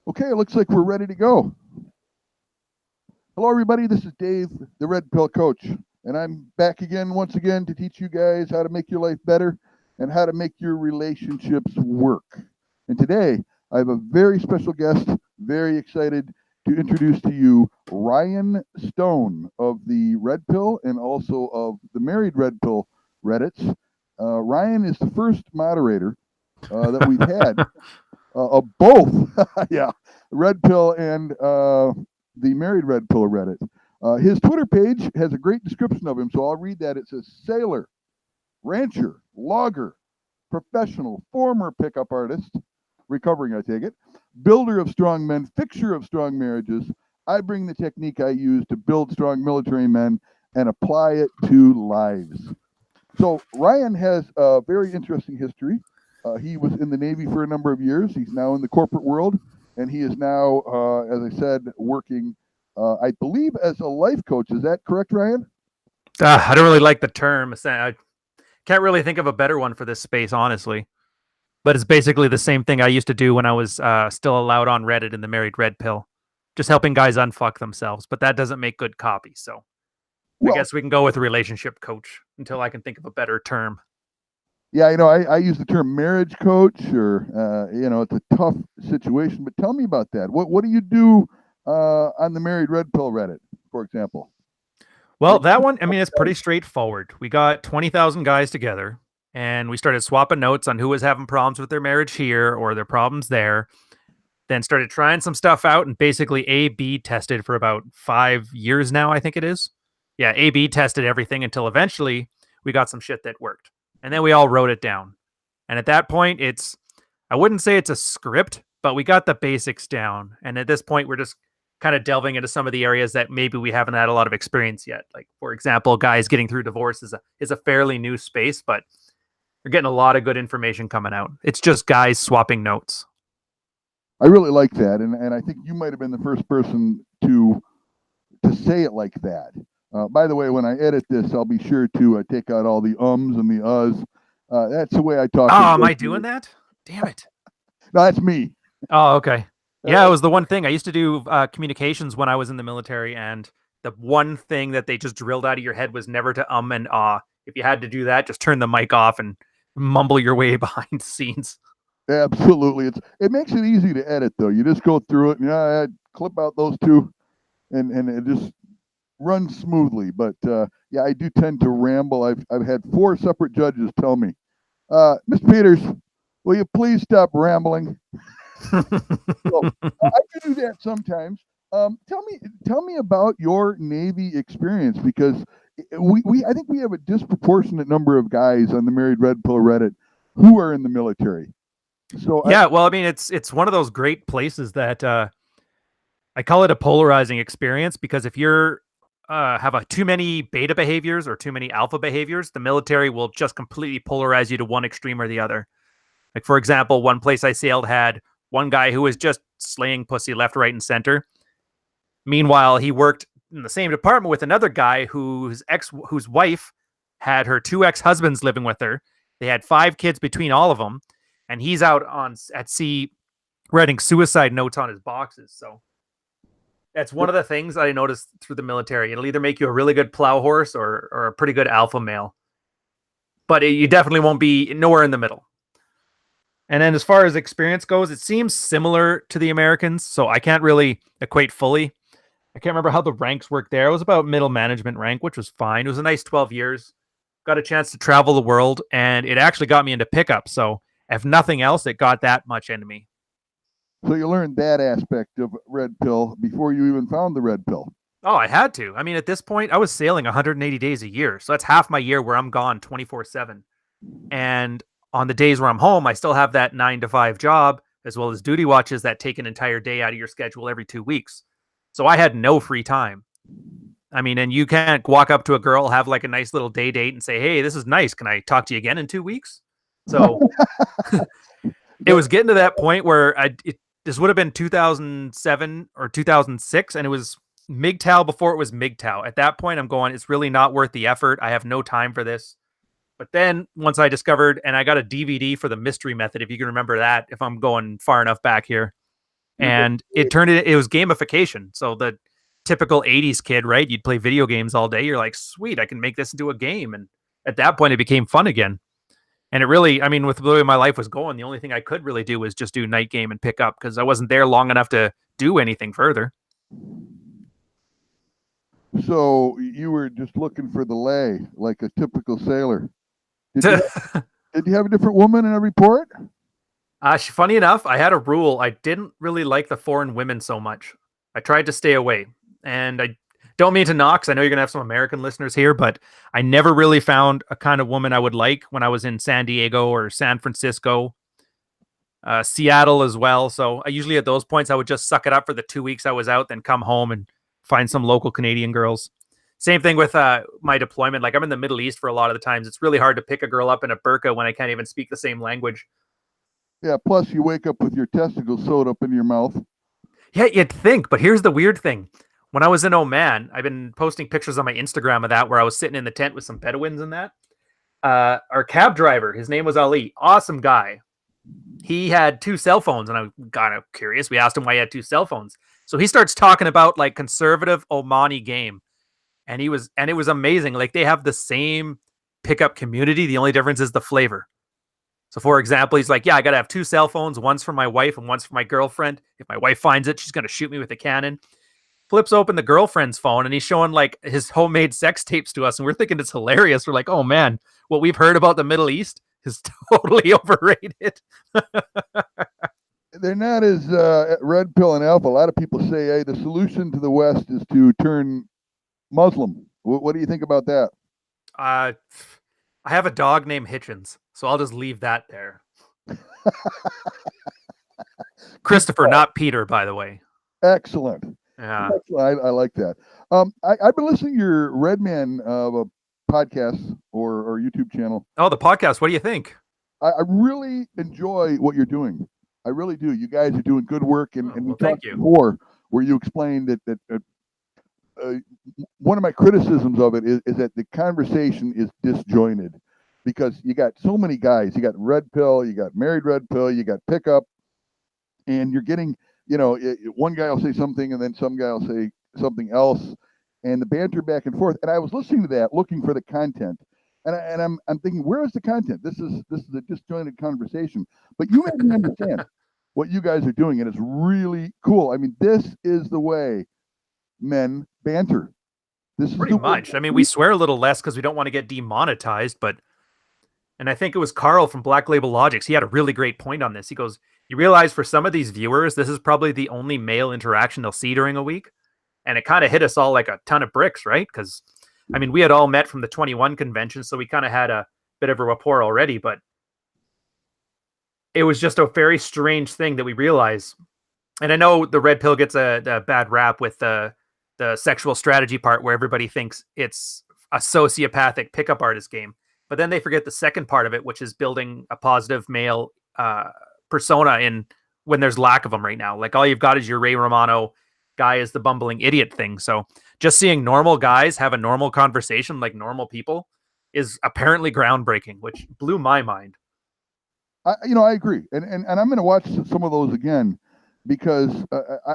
Okay, it looks like we're ready to go. Hello, everybody. This is Dave, the Red Pill Coach, and I'm back again, once again, to teach you guys how to make your life better and how to make your relationships work. And today, I have a very special guest, very excited to introduce to you Rian Stone of the Red Pill and also of the Married Red Pill Reddits. Ryan is the first moderator that we've had of both, yeah, Red Pill and the Married Red Pill Reddit. His Twitter page has a great description of him, so I'll read that. It says sailor, rancher, logger, professional, former pickup artist, recovering, I take it, builder of strong men, fixture of strong marriages. I bring the technique I use to build strong military men and apply it to lives. So Ryan has a very interesting history. He was in the Navy for a number of years. He's now in the corporate world, and he is now, as I said, working, I believe, as a life coach. Is that correct, Ryan? I don't really like the term. I can't really think of a better one for this space, honestly. But it's basically the same thing I used to do when I was still allowed on Reddit in the Married Red Pill, just helping guys unfuck themselves. But that doesn't make good copy, so I Well, guess we can go with relationship coach until I can think of a better term. yeah, I use the term marriage coach, or it's a tough situation. But tell me about that. What do you do on the Married Red Pill Reddit, for example? Well, that one, I mean, it's pretty straightforward. We got 20,000 guys together and we started swapping notes on who was having problems with their marriage here or their problems there. Then started trying some stuff out and basically A/B tested for about 5 years now, I think it is. Yeah, A/B tested everything until eventually we got some shit that worked. And then we all wrote it down. And at that point, I wouldn't say it's a script, but we got the basics down. And at this point, we're just kind of delving into some of the areas that maybe we haven't had a lot of experience yet. Like, for example, guys getting through divorce is a fairly new space, but we're getting a lot of good information coming out. It's just guys swapping notes. I really like that, and I think you might have been the first person to say it like that. By the way, when I edit this, I'll be sure to take out all the ums and the uhs. That's the way I talk. Oh, am I doing that? Damn it. No, that's me. Oh, okay. Yeah, it was the one thing. I used to do communications when I was in the military, and the one thing that they just drilled out of your head was never to and ah. If you had to do that, just turn the mic off and mumble your way behind the scenes. Absolutely, it makes it easy to edit though. You just go through it and I clip out those two, and it just runs smoothly. But yeah, I do tend to ramble. I've had 4 separate judges tell me, Miss Peters, will you please stop rambling? So, I do that sometimes. Tell me about your Navy experience, because I think we have a disproportionate number of guys on the Married Red Pill Reddit who are in the military. So yeah, well, I mean, it's one of those great places that I call it a polarizing experience, because if you're have too many beta behaviors or too many alpha behaviors, the military will just completely polarize you to one extreme or the other. Like, for example, one place I sailed had one guy who was just slaying pussy left, right, and center. Meanwhile, he worked in the same department with another guy whose wife had her 2 ex-husbands living with her. They had 5 kids between all of them, and he's out at sea writing suicide notes on his boxes. So that's one of the things I noticed through the military. It'll either make you a really good plow horse or a pretty good alpha male, but you definitely won't be nowhere in the middle. And then as far as experience goes, it seems similar to the Americans, so I can't really equate fully. I can't remember how the ranks worked there. It was about middle management rank, which was fine. It was a nice 12 years. Got a chance to travel the world, and it actually got me into pickup. So if nothing else, it got that much into me. So you learned that aspect of Red Pill before you even found the Red Pill. Oh, I had to. I mean, at this point, I was sailing 180 days a year. So that's half my year where I'm gone 24/7. And on the days where I'm home, I still have that 9 to 5 job, as well as duty watches that take an entire day out of your schedule every 2 weeks. So I had no free time. I mean, and you can't walk up to a girl, have like a nice little day date and say, hey, this is nice. Can I talk to you again in 2 weeks? So it was getting to that point where this would have been 2007 or 2006, and it was MGTOW before it was MGTOW. At that point, I'm going, it's really not worth the effort. I have no time for this. But then once I discovered, and I got a DVD for the mystery method, if you can remember that, if I'm going far enough back here. And it was gamification. So the typical 80s kid, right? You'd play video games all day. You're like, sweet, I can make this into a game. And at that point, it became fun again. And it really, I mean, with the way my life was going, the only thing I could really do was just do night game and pick up because I wasn't there long enough to do anything further. So you were just looking for the lay, like a typical sailor. Did you have a different woman in every port? Funny enough, I had a rule. I didn't really like the foreign women so much. I tried to stay away. And I don't mean to knock, because I know you're going to have some American listeners here, but I never really found a kind of woman I would like when I was in San Diego or San Francisco, Seattle as well. So I usually at those points, I would just suck it up for the 2 weeks I was out, then come home and find some local Canadian girls. Same thing with my deployment. Like I'm in the Middle East for a lot of the times. It's really hard to pick a girl up in a burqa when I can't even speak the same language. Yeah, plus you wake up with your testicles sewed up in your mouth. Yeah, you'd think, but here's the weird thing. When I was in Oman, I've been posting pictures on my Instagram of that where I was sitting in the tent with some Bedouins and that. Our cab driver, his name was Ali. Awesome guy. He had 2 cell phones, and I'm kind of curious. We asked him why he had 2 cell phones. So he starts talking about like conservative Omani game. And it was amazing. Like they have the same pickup community. The only difference is the flavor. So for example, he's like, yeah, I got to have 2 cell phones. One's for my wife and one's for my girlfriend. If my wife finds it, she's going to shoot me with a cannon. Flips open the girlfriend's phone and he's showing like his homemade sex tapes to us. And we're thinking it's hilarious. We're like, oh man, what we've heard about the Middle East is totally overrated. They're not as red pill and alpha. A lot of people say, hey, the solution to the West is to turn Muslim. What do you think about that? I have a dog named Hitchens, so I'll just leave that there. Christopher, not Peter, by the way. Excellent. Yeah, I like that. I've been listening to your Redman podcast or YouTube channel. Oh, the podcast. What do you think? I really enjoy what you're doing. I really do. You guys are doing good work, and we talked before where you explained that one of my criticisms of it is that the conversation is disjointed because you got so many guys. You got red pill, you got married red pill, you got pickup, and you're getting, one guy will say something and then some guy will say something else, and the banter back and forth. And I was listening to that, looking for the content, and I'm thinking, where is the content? This is a disjointed conversation. But you made me understand what you guys are doing, and it's really cool. I mean, this is the way men banter. This is pretty much. I mean, we swear a little less because we don't want to get demonetized, and I think it was Carl from Black Label Logics. He had a really great point on this. He goes, you realize for some of these viewers, this is probably the only male interaction they'll see during a week. And it kind of hit us all like a ton of bricks, right? Because, I mean, we had all met from the 21 convention, so we kind of had a bit of a rapport already, but it was just a very strange thing that we realized. And I know the red pill gets a bad rap with the sexual strategy part where everybody thinks it's a sociopathic pickup artist game. But then they forget the second part of it, which is building a positive male persona when there's lack of them right now. Like all you've got is your Ray Romano guy is the bumbling idiot thing. So just seeing normal guys have a normal conversation like normal people is apparently groundbreaking, which blew my mind. I agree. And I'm going to watch some of those again because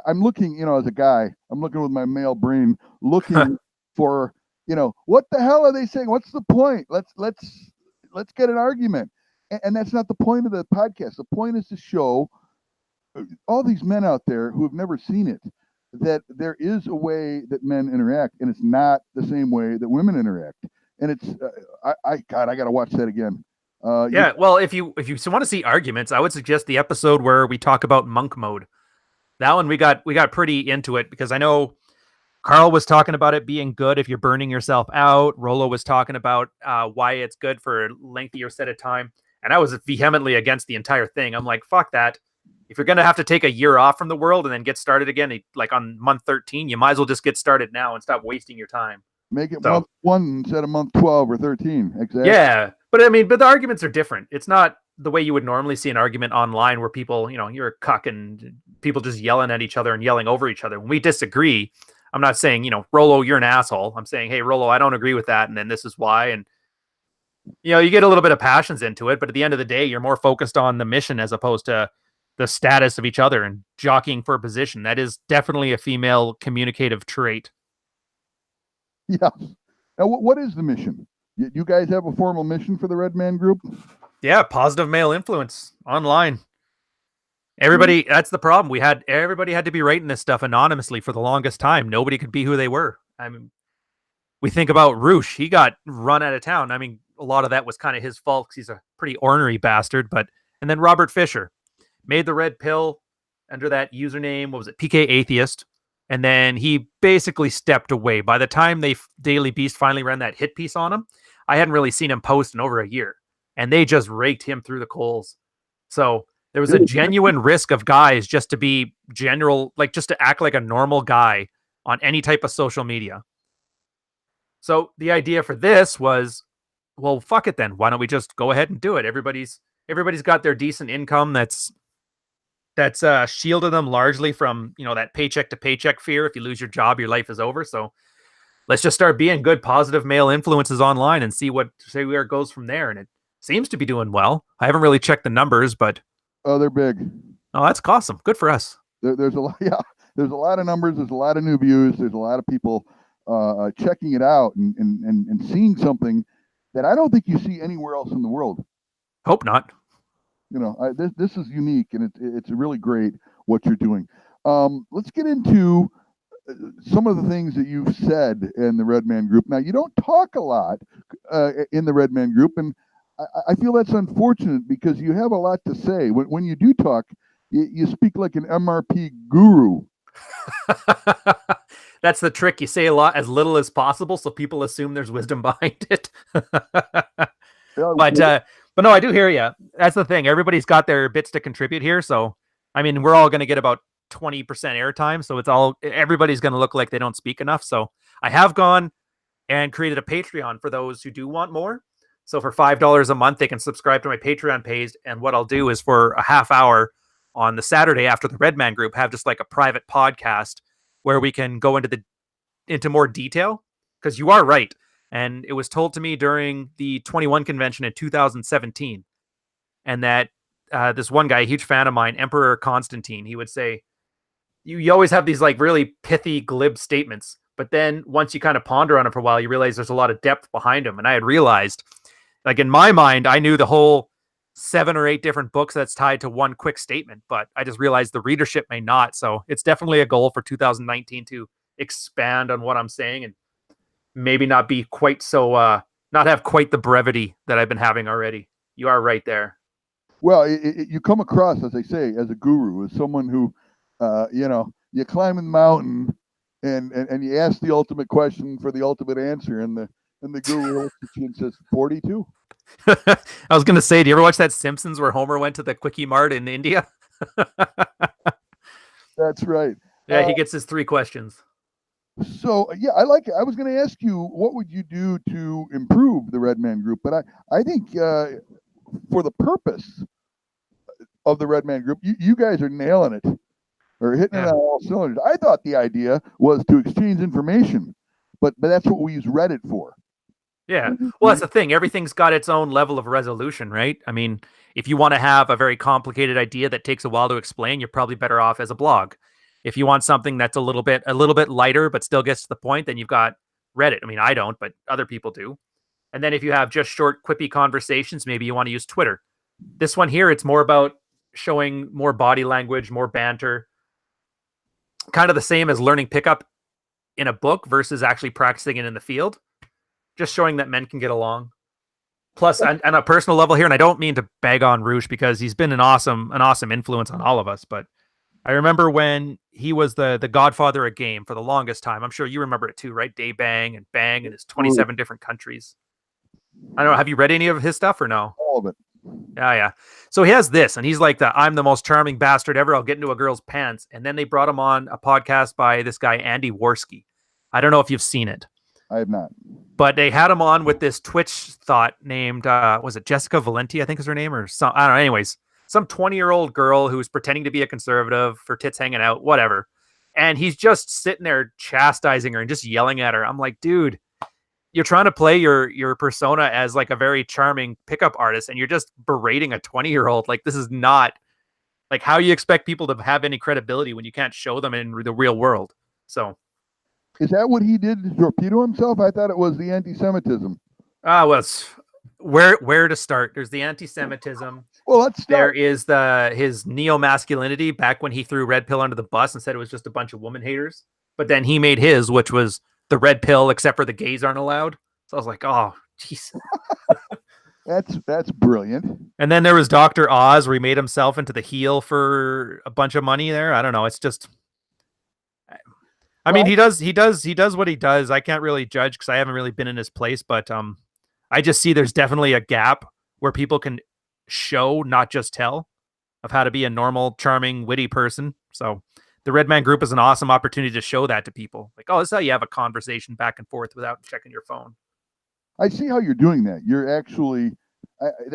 I'm looking, as a guy, I'm looking with my male brain, looking for, what the hell are they saying? What's the point? Let's get an argument. And that's not the point of the podcast. The point is to show all these men out there who have never seen it, that there is a way that men interact, and it's not the same way that women interact. And it's, I got to watch that again. Yeah, well, if you want to see arguments, I would suggest the episode where we talk about monk mode. That one we got pretty into it because I know Carl was talking about it being good if you're burning yourself out. Rollo was talking about why it's good for a lengthier set of time. And I was vehemently against the entire thing. I'm like, fuck that. If you're going to have to take a year off from the world and then get started again, like on month 13, you might as well just get started now and stop wasting your time. Make it month 1 instead of month 12 or 13. Exactly. Yeah. But I mean, the arguments are different. It's not the way you would normally see an argument online where people, you're a cuck and people just yelling at each other and yelling over each other. When we disagree, I'm not saying, Rollo, you're an asshole. I'm saying, hey, Rollo, I don't agree with that. And then this is why. And, you get a little bit of passions into it. But at the end of the day, you're more focused on the mission as opposed to the status of each other and jockeying for a position. That is definitely a female communicative trait. Yeah. Now, what is the mission? You guys have a formal mission for the Redman Group? Yeah, positive male influence online. Everybody, that's the problem. Everybody had to be writing this stuff anonymously for the longest time. Nobody could be who they were. I mean, we think about Roosh. He got run out of town. I mean, a lot of that was kind of his fault because he's a pretty ornery bastard. And then Robert Fisher made the red pill under that username. What was it? PK Atheist. And then he basically stepped away. By the time Daily Beast finally ran that hit piece on him, I hadn't really seen him post in over a year. And they just raked him through the coals. So there was a genuine risk of guys just to be general, like just to act like a normal guy on any type of social media. So the idea for this was, well, fuck it then. Why don't we just go ahead and do it? Everybody's got their decent income that's shielded them largely from, that paycheck to paycheck fear. If you lose your job, your life is over. So let's just start being good, positive male influences online and see where it goes from there. And it seems to be doing well. I haven't really checked the numbers, but they're big. Oh, that's awesome. Good for us. There's a lot. Yeah, there's a lot of numbers. There's a lot of new views. There's a lot of people checking it out and seeing something that I don't think you see anywhere else in the world. Hope not. This is unique, and it's really great what you're doing. Let's get into some of the things that you've said in the Redman Group. Now, you don't talk a lot in the Redman Group, and I feel that's unfortunate because you have a lot to say. When you do talk, you speak like an MRP guru. That's the trick. You say a lot, as little as possible, so people assume there's wisdom behind it. But no, I do hear you. That's the thing. Everybody's got their bits to contribute here. So, I mean, we're all going to get about 20% airtime. So everybody's going to look like they don't speak enough. So I have gone and created a Patreon for those who do want more. So for $5 a month, they can subscribe to my Patreon page. And what I'll do is for a half hour on the Saturday after the Redman Group, have just like a private podcast where we can go into more detail. Because you are right. And it was told to me during the 21 convention in 2017. And that this one guy, a huge fan of mine, Emperor Constantine, he would say, you always have these like really pithy, glib statements. But then once you kind of ponder on it for a while, you realize there's a lot of depth behind them. And I had realized, like in my mind, I knew the whole 7 or 8 different books that's tied to one quick statement. But I just realized the readership may not. So it's definitely a goal for 2019 to expand on what I'm saying and maybe not be quite so, not have quite the brevity that I've been having already. You are right there. Well, you come across, as I say, as a guru, as someone who, you climb the mountain and you ask the ultimate question for the ultimate answer, and the guru looks at you and says, 42. I was going to say, do you ever watch that Simpsons where Homer went to the Quickie Mart in India? That's right. Yeah, he gets his 3 questions. So, yeah, I like it. I was going to ask you, what would you do to improve the Redman Group? But I think for the purpose of the Redman Group, you guys are nailing it or hitting it on all cylinders. I thought the idea was to exchange information, but that's what we use Reddit for. Yeah. Well, that's the thing. Everything's got its own level of resolution, right? I mean, if you want to have a very complicated idea that takes a while to explain, you're probably better off as a blog. If you want something that's a little bit lighter, but still gets to the point, then you've got Reddit. I mean, I don't, but other people do. And then if you have just short, quippy conversations, maybe you want to use Twitter. This one here, it's more about showing more body language, more banter. Kind of the same as learning pickup in a book versus actually practicing it in the field. Just showing that men can get along. Plus, on a personal level here, and I don't mean to bag on Roosh because he's been an awesome influence on all of us, but I remember when he was the godfather of game for the longest time. I'm sure you remember it too, right? Day Bang and his 27 different countries. I don't know. Have you read any of his stuff or no? All of it. Yeah. So he has this, and he's like I'm the most charming bastard ever. I'll get into a girl's pants. And then they brought him on a podcast by this guy, Andy Worski. I don't know if you've seen it. I have not. But they had him on with this Twitch thought named, was it Jessica Valenti, I think is her name, or some, I don't know. Anyways, some 20-year-old girl who's pretending to be a conservative, her tits hanging out, whatever. And he's just sitting there chastising her and just yelling at her. I'm like, dude, you're trying to play your persona as like a very charming pickup artist, and you're just berating a 20-year-old. Like, this is not Like, how you expect people to have any credibility when you can't show them in the real world? So, Is that what he did to torpedo himself? I thought it was the anti-Semitism. well, it's where to start. There's the anti-Semitism. Well, let's There start. is his neo-masculinity back when he threw Red Pill under the bus and said it was just a bunch of woman haters. But then he made his, which was the Red Pill, except for the gays aren't allowed. So I was like, oh, jeez. That's brilliant. And then there was Dr. Oz, where he made himself into the heel for a bunch of money there. I don't know. It's just, I mean, he does what he does. I can't really judge because I haven't really been in his place, but I just see there's definitely a gap where people can show, not just tell, of how to be a normal, charming, witty person. So the Redman Group is an awesome opportunity to show that to people. Like, oh, this is how you have a conversation back and forth without checking your phone. I see how you're doing that. You're actually,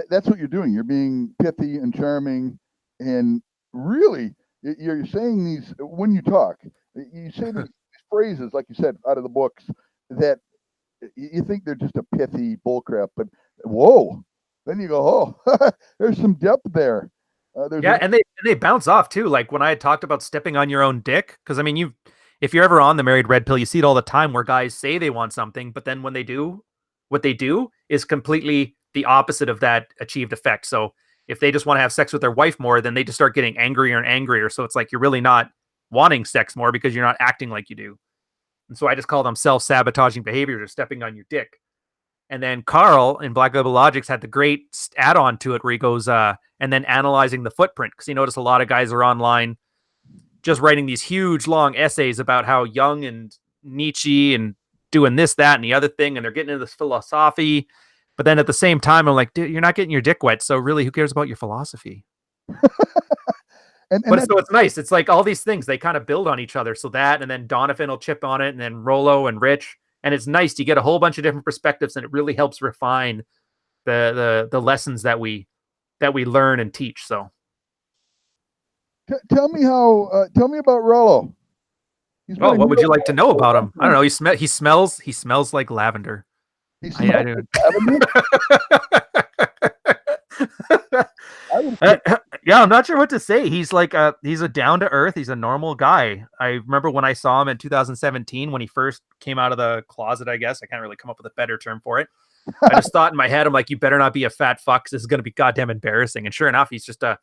that's what you're doing. You're being pithy and charming, and really, you're saying these when you talk. You say these phrases, like you said, out of the books that you think they're just a pithy bullcrap, but whoa, then you go, oh, there's some depth there. And they bounce off too. Like when I had talked about stepping on your own dick, because I mean, if you're ever on the Married Red Pill, you see it all the time where guys say they want something, but then when they do, what they do is completely the opposite of that achieved effect. So if they just want to have sex with their wife more, then they just start getting angrier and angrier. So it's like you're really not wanting sex more because you're not acting like you do. And so I just call them self-sabotaging behaviors or stepping on your dick. And then Carl in Black Label Logics had the great add-on to it where he goes, and then analyzing the footprint, because he noticed a lot of guys are online just writing these huge, long essays about how Jung and Nietzsche and doing this, that, and the other thing, and they're getting into this philosophy. But then at the same time, I'm like, dude, you're not getting your dick wet, so really, who cares about your philosophy? But so it's nice. It's like all these things, they kind of build on each other. So that, and then Donovan will chip on it, and then Rollo and Rich. And it's nice to get a whole bunch of different perspectives, and it really helps refine the lessons that we learn and teach. So tell me about Rollo. What would you like to know about him? I don't know. He smells like lavender. He smells like lavender? Yeah, I'm not sure what to say. He's like he's a down to earth. He's a normal guy. I remember when I saw him in 2017 when he first came out of the closet. I guess I can't really come up with a better term for it. I just thought in my head, I'm like, you better not be a fat fuck. This is going to be goddamn embarrassing. And sure enough, he's just a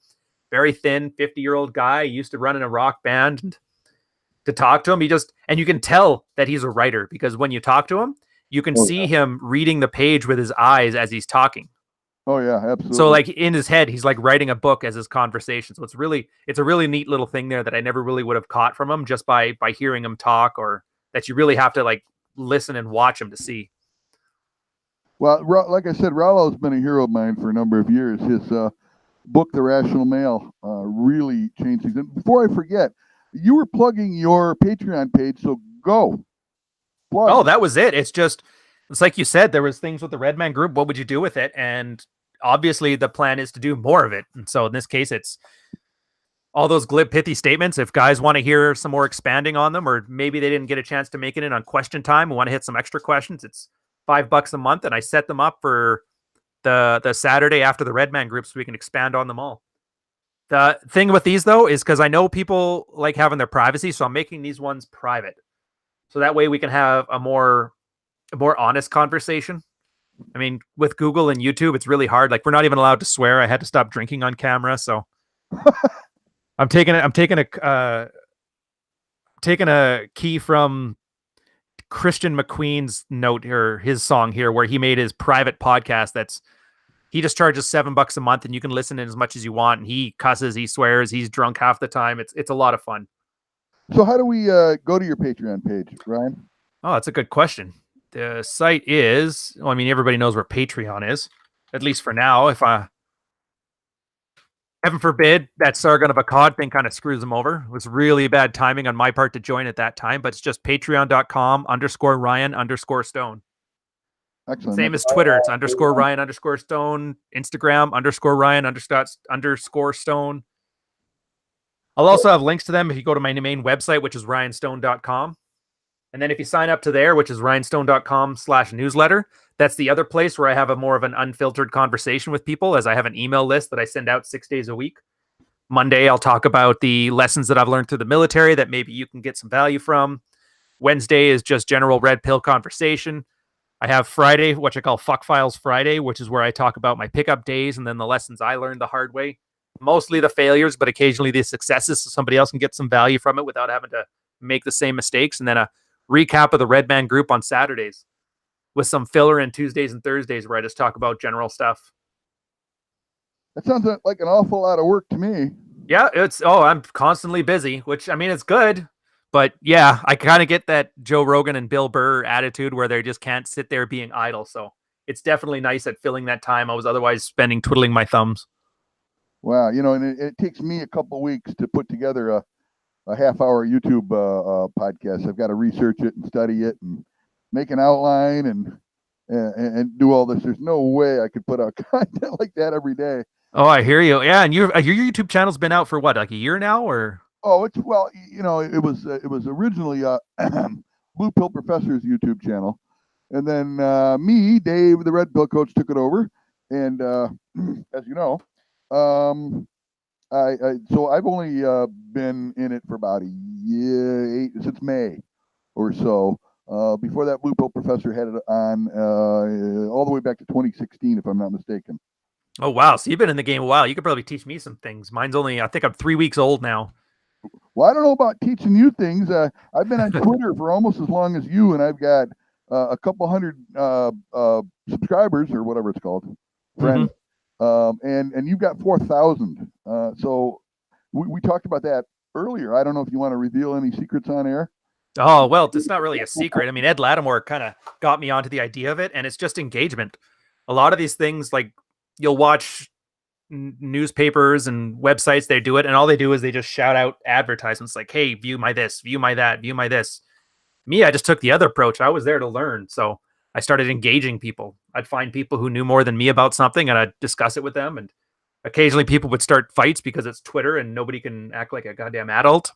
very thin 50-year-old guy. He used to run in a rock band. And to talk to him, and you can tell that he's a writer because when you talk to him, you can see him reading the page with his eyes as he's talking. Oh yeah, absolutely. So like in his head, he's like writing a book as his conversation. So it's a really neat little thing there that I never really would have caught from him just by hearing him talk, or that you really have to like listen and watch him to see. Well, like I said, Rollo's been a hero of mine for a number of years. His book, The Rational Male, really changed things. And before I forget, you were plugging your Patreon page, so go. Plug. Oh, that was it. It's like you said, there was things with the Redman Group. What would you do with it? And obviously the plan is to do more of it. And so in this case, it's all those glib, pithy statements. If guys want to hear some more expanding on them, or maybe they didn't get a chance to make it in on question time and want to hit some extra questions, it's $5 a month. And I set them up for the Saturday after the Redman Group so we can expand on them all. The thing with these, though, is because I know people like having their privacy, so I'm making these ones private. So that way we can have a more honest conversation. I mean, with Google and YouTube, it's really hard. Like, we're not even allowed to swear. I had to stop drinking on camera, so I'm taking a key from Christian McQueen's note, or his song here, where he made his private podcast. He just charges $7 a month, and you can listen in as much as you want. And he cusses, he swears, he's drunk half the time. It's a lot of fun. So how do we go to your Patreon page, Ryan? Oh, that's a good question. The site is, well, I mean, everybody knows where Patreon is, at least for now. If heaven forbid that Sargon of Akkad thing kind of screws them over. It was really bad timing on my part to join at that time, but it's just patreon.com/Ryan_Stone. Excellent. Same as Twitter. It's _Ryan_Stone, Instagram _Ryan_Stone. I'll also have links to them if you go to my main website, which is ryanstone.com. And then if you sign up to there, which is ryanstone.com/newsletter, that's the other place where I have a more of an unfiltered conversation with people, as I have an email list that I send out 6 days a week. Monday, I'll talk about the lessons that I've learned through the military that maybe you can get some value from. Wednesday is just general red pill conversation. I have Friday, what I call Fuck Files Friday, which is where I talk about my pickup days and then the lessons I learned the hard way. Mostly the failures, but occasionally the successes so somebody else can get some value from it without having to make the same mistakes. And then a recap of the Redman Group on Saturdays with some filler in Tuesdays and Thursdays where I just talk about general stuff. That sounds like an awful lot of work to me. Yeah, I'm constantly busy, which I mean, it's good. But yeah, I kind of get that Joe Rogan and Bill Burr attitude where they just can't sit there being idle. So it's definitely nice at filling that time I was otherwise spending twiddling my thumbs. Wow, and it takes me a couple of weeks to put together a half-hour YouTube podcast. I've got to research it and study it and make an outline and do all this. There's no way I could put out content like that every day. Oh, I hear you. Yeah, and your YouTube channel's been out for what, like a year now, or? Oh, it was originally Blue Pill Professor's YouTube channel, and then me, Dave, the Red Pill Coach, took it over, and as you know, so I've only been in it for about a year, since May or so. Before that, Blue Pill Professor had it on all the way back to 2016, if I'm not mistaken. Oh, wow. So you've been in the game a while. You could probably teach me some things. Mine's only, I think I'm 3 weeks old now. Well, I don't know about teaching you things. I've been on Twitter for almost as long as you, and I've got a couple hundred subscribers or whatever it's called, friends. Mm-hmm. And you've got 4,000. So we talked about that earlier. I don't know if you want to reveal any secrets on air. Oh, well, it's not really a secret. I mean, Ed Lattimore kind of got me onto the idea of it, and it's just engagement. A lot of these things, like you'll watch newspapers and websites, they do it, and all they do is they just shout out advertisements like, hey, view my this, view my that, view my this. Me, I just took the other approach. I was there to learn. So I started engaging people. I'd find people who knew more than me about something, and I'd discuss it with them. And occasionally people would start fights because it's Twitter and nobody can act like a goddamn adult.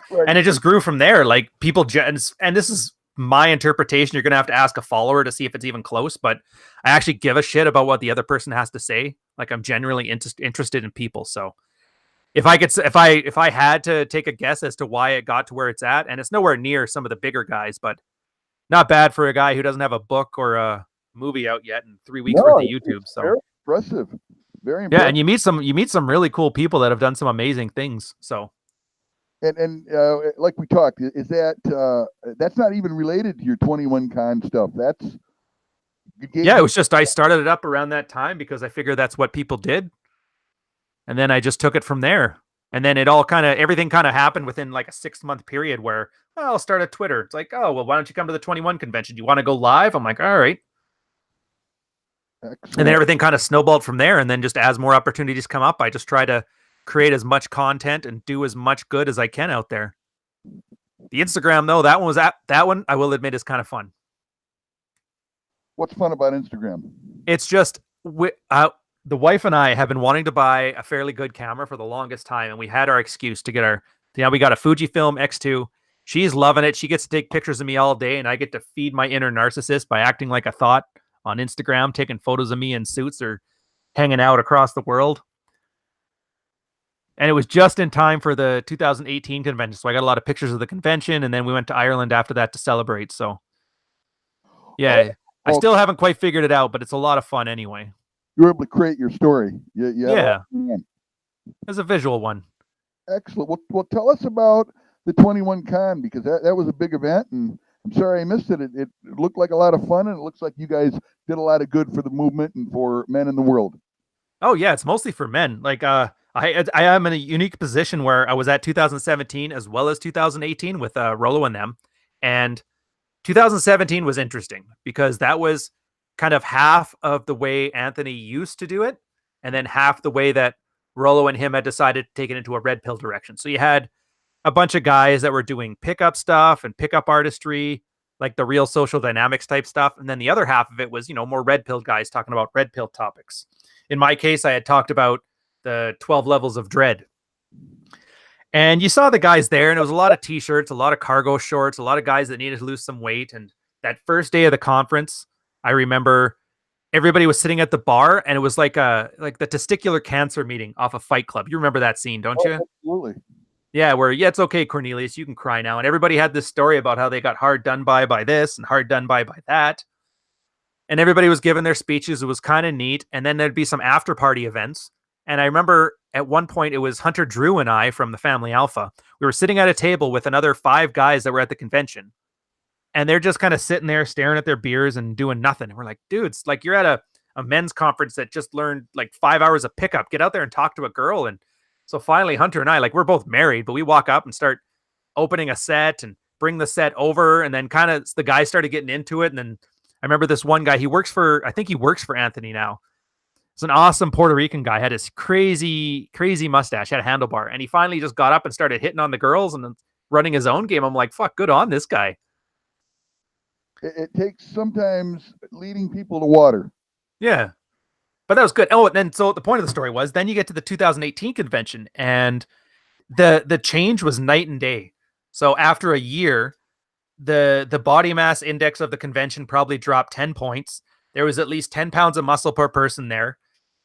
Right. And it just grew from there. Like people, and this is my interpretation. You're going to have to ask a follower to see if it's even close, but I actually give a shit about what the other person has to say. Like I'm genuinely interested in people. So if I had to take a guess as to why it got to where it's at, and it's nowhere near some of the bigger guys, but not bad for a guy who doesn't have a book or a movie out yet in 3 weeks worth of YouTube. So very impressive. Very impressive. Yeah. And you meet some really cool people that have done some amazing things. So. And like we talked, is that's not even related to your 21 Con stuff? Yeah, it was just I started it up around that time because I figured that's what people did, and then I just took it from there. And then everything kind of happened within like a 6-month period where I'll start a Twitter. It's like, oh well, why don't you come to the 21 convention? Do you want to go live? I'm like, all right. Excellent. And then everything kind of snowballed from there. And then just as more opportunities come up, I just try to create as much content and do as much good as I can out there. The Instagram, though, that one I will admit is kind of fun. What's fun about Instagram? It's just the wife and I have been wanting to buy a fairly good camera for the longest time, and we had our excuse to get we got a Fujifilm X2. She's loving it. She gets to take pictures of me all day, and I get to feed my inner narcissist by acting like a thought on Instagram, taking photos of me in suits or hanging out across the world. And it was just in time for the 2018 convention. So I got a lot of pictures of the convention, and then we went to Ireland after that to celebrate. So yeah, I still haven't quite figured it out, but it's a lot of fun anyway. You were able to create your story. Yeah. As a visual one. Excellent. Well, tell us about the 21 Con, because that was a big event, and I'm sorry I missed it. It looked like a lot of fun, and it looks like you guys did a lot of good for the movement and for men in the world. Oh yeah, it's mostly for men. Like I am in a unique position where I was at 2017 as well as 2018 with Rolo and them. And 2017 was interesting because that was kind of half of the way Anthony used to do it, and then half the way that Rolo and him had decided to take it into a red pill direction. So you had a bunch of guys that were doing pickup stuff and pickup artistry, like the real social dynamics type stuff. And then the other half of it was, more red pill guys talking about red pill topics. In my case, I had talked about the 12 levels of dread. And you saw the guys there, and it was a lot of t-shirts, a lot of cargo shorts, a lot of guys that needed to lose some weight. And that first day of the conference, I remember everybody was sitting at the bar, and it was like the testicular cancer meeting off a Fight Club. You remember that scene, don't you? Absolutely. Yeah, where it's okay, Cornelius, you can cry now. And everybody had this story about how they got hard done by this and hard done by that. And everybody was giving their speeches. It was kind of neat. And then there'd be some after party events. And I remember at one point it was Hunter Drew and I from the Family Alpha. We were sitting at a table with another 5 guys that were at the convention. And they're just kind of sitting there staring at their beers and doing nothing. And we're like, dudes, like you're at a men's conference that just learned like 5 hours of pickup. Get out there and talk to a girl. And so finally, Hunter and I, like we're both married, but we walk up and start opening a set and bring the set over. And then kind of the guys started getting into it. And then I remember this one guy, I think he works for Anthony now. It's an awesome Puerto Rican guy, had his crazy, crazy mustache, had a handlebar. And he finally just got up and started hitting on the girls and running his own game. I'm like, fuck, good on this guy. It takes sometimes leading people to water. Yeah. But that was good. Oh, and then so the point of the story was then you get to the 2018 convention and the change was night and day. So after a year, the body mass index of the convention probably dropped 10 points. There was at least 10 pounds of muscle per person there.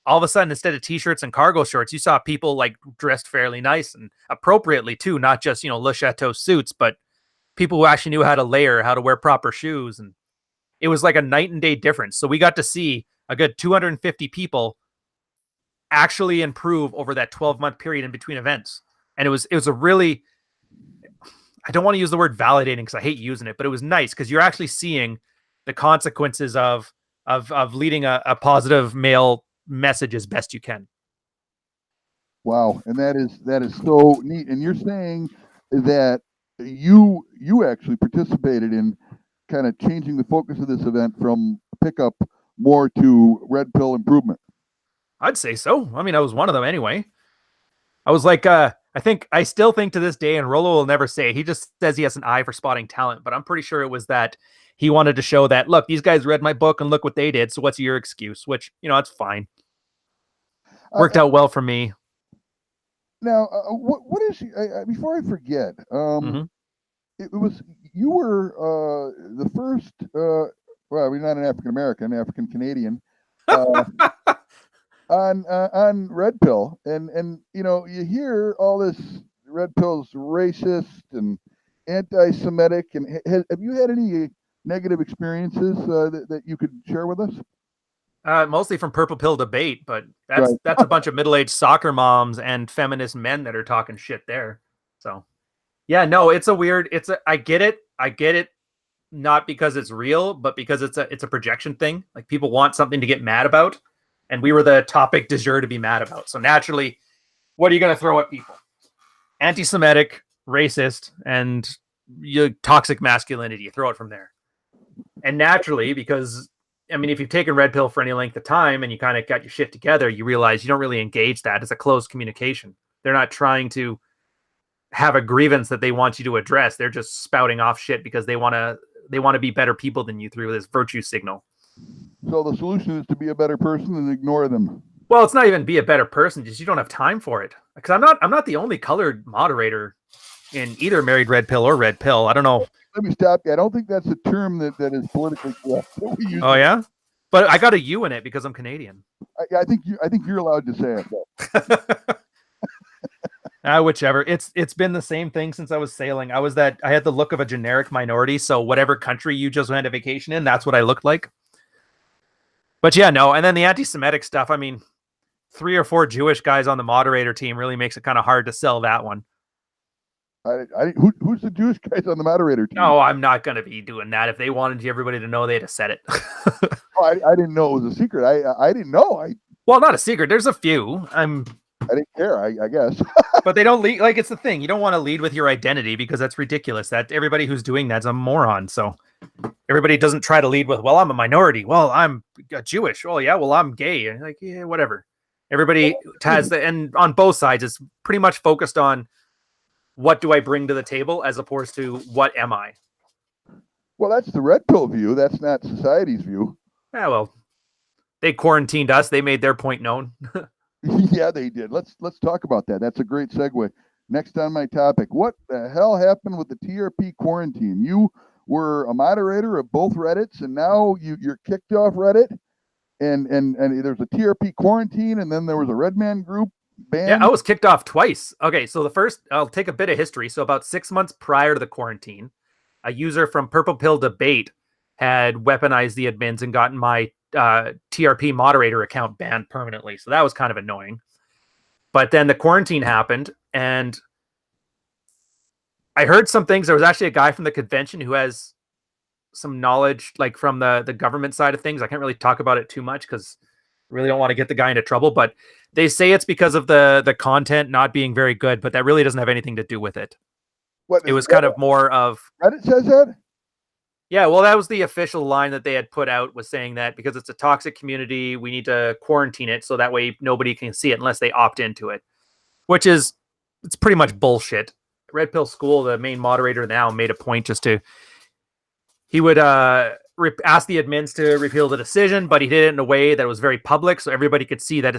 All of a sudden, instead of t-shirts and cargo shorts, you saw people like dressed fairly nice and appropriately too, not just, Le Chateau suits, but people who actually knew how to layer, how to wear proper shoes. And it was like a night and day difference. So we got to see a good 250 people actually improve over that 12-month period in between events. And it was a really, I don't want to use the word validating because I hate using it, but it was nice because you're actually seeing the consequences of leading a positive male message as best you can. Wow. And that is so neat. And you're saying that you actually participated in kind of changing the focus of this event from pickup more to red pill improvement. I'd say so. I mean, I was one of them anyway. I was like, I still think to this day, and Rollo will never say, he just says he has an eye for spotting talent, but I'm pretty sure it was that he wanted to show that, look, these guys read my book and look what they did. So what's your excuse? Which, it's fine. Worked out well for me. Now, what is, before I forget, it was, you were the first, well, we're not an African-American, African-Canadian, on red pill. And you hear all this red pill's racist and anti-Semitic. And have you had any negative experiences that you could share with us? Mostly from Purple Pill debate, but that's a bunch of middle-aged soccer moms and feminist men that are talking shit there. So yeah, no, I get it. Not because it's real, but because it's a projection thing. Like people want something to get mad about. And we were the topic du jour to be mad about. So naturally, what are you going to throw at people? Anti-Semitic, racist, and toxic masculinity. You throw it from there. And naturally, because, I mean, if you've taken red pill for any length of time and you kind of got your shit together, you realize you don't really engage that. It's a closed communication. They're not trying to have a grievance that they want you to address. They're just spouting off shit because they want to be better people than you through this virtue signal. So the solution is to be a better person and ignore them. Well, it's not even be a better person, just you don't have time for it. Because I'm not the only colored moderator in either Married Red Pill or Red Pill. I don't know. Let me stop you. I don't think that's a term that is politically correct. Oh yeah? But I got a U in it because I'm Canadian. I think you're allowed to say it. Whichever. It's been the same thing since I was sailing. I had the look of a generic minority, so whatever country you just went to vacation in, that's what I looked like. But yeah, no. And then the anti-Semitic stuff, I mean, 3 or 4 Jewish guys on the moderator team really makes it kind of hard to sell that one. Who's the Jewish guys on the moderator team? No, I'm not going to be doing that. If they wanted everybody to know, they'd have said it. I didn't know it was a secret. I didn't know. Well, not a secret. There's a few. I didn't care, I guess. But they don't lead. Like, it's the thing. You don't want to lead with your identity because that's ridiculous. That everybody who's doing that's a moron. So everybody doesn't try to lead with, well, I'm a minority. Well, I'm Jewish. Oh, yeah. Well, I'm gay. And like, yeah, whatever. Everybody has and on both sides, it's pretty much focused on what do I bring to the table as opposed to what am I? Well, that's the red pill view. That's not society's view. Yeah, well, they quarantined us. They made their point known. Yeah, they did. Let's talk about that. That's a great segue. Next on my topic, what the hell happened with the TRP quarantine? You were a moderator of both Reddits, and now you're kicked off Reddit. and there's a TRP quarantine, and then there was a Redman Group ban. Yeah, I was kicked off twice. Okay, so the first, I'll take a bit of history. So about 6 months prior to the quarantine, a user from Purple Pill Debate had weaponized the admins and gotten my TRP moderator account banned permanently. So that was kind of annoying. But then the quarantine happened, and I heard some things. There was actually a guy from the convention who has some knowledge, like from the government side of things. I can't really talk about it too much because I really don't want to get the guy into trouble. But they say it's because of the content not being very good, but that really doesn't have anything to do with it. It was kind of more of Reddit says that. Yeah, well, that was the official line that they had put out, was saying that because it's a toxic community, we need to quarantine it so that way nobody can see it unless they opt into it, which is, it's pretty much bullshit. Red Pill School, the main moderator now, made a point just to, he would ask the admins to repeal the decision, but he did it in a way that was very public so everybody could see that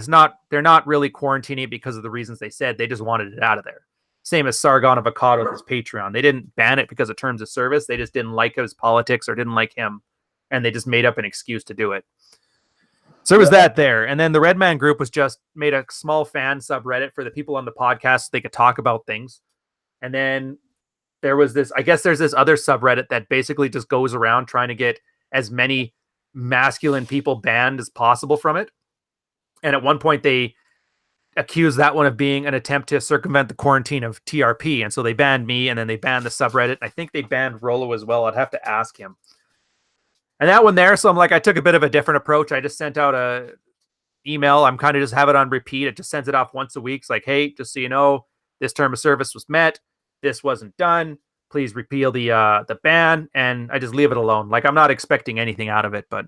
they're not really quarantining it because of the reasons they said. They just wanted it out of there. Same as Sargon Avocado with his Patreon. They didn't ban it because of terms of service. They just didn't like his politics or didn't like him. And they just made up an excuse to do it. So there was that there. And then the Redman Group was just made a small fan subreddit for the people on the podcast so they could talk about things. And then there was this, I guess there's this other subreddit that basically just goes around trying to get as many masculine people banned as possible from it. And at one point they accused that one of being an attempt to circumvent the quarantine of TRP. And so they banned me, and then they banned the subreddit. I think they banned Rolo as well. I'd have to ask him. And that one there, so I'm like, I took a bit of a different approach. I just sent out a email. I'm kind of just have it on repeat. It just sends it off once a week. It's like, hey, just so you know, this term of service was met. This wasn't done. Please repeal the ban. And I just leave it alone. Like, I'm not expecting anything out of it. But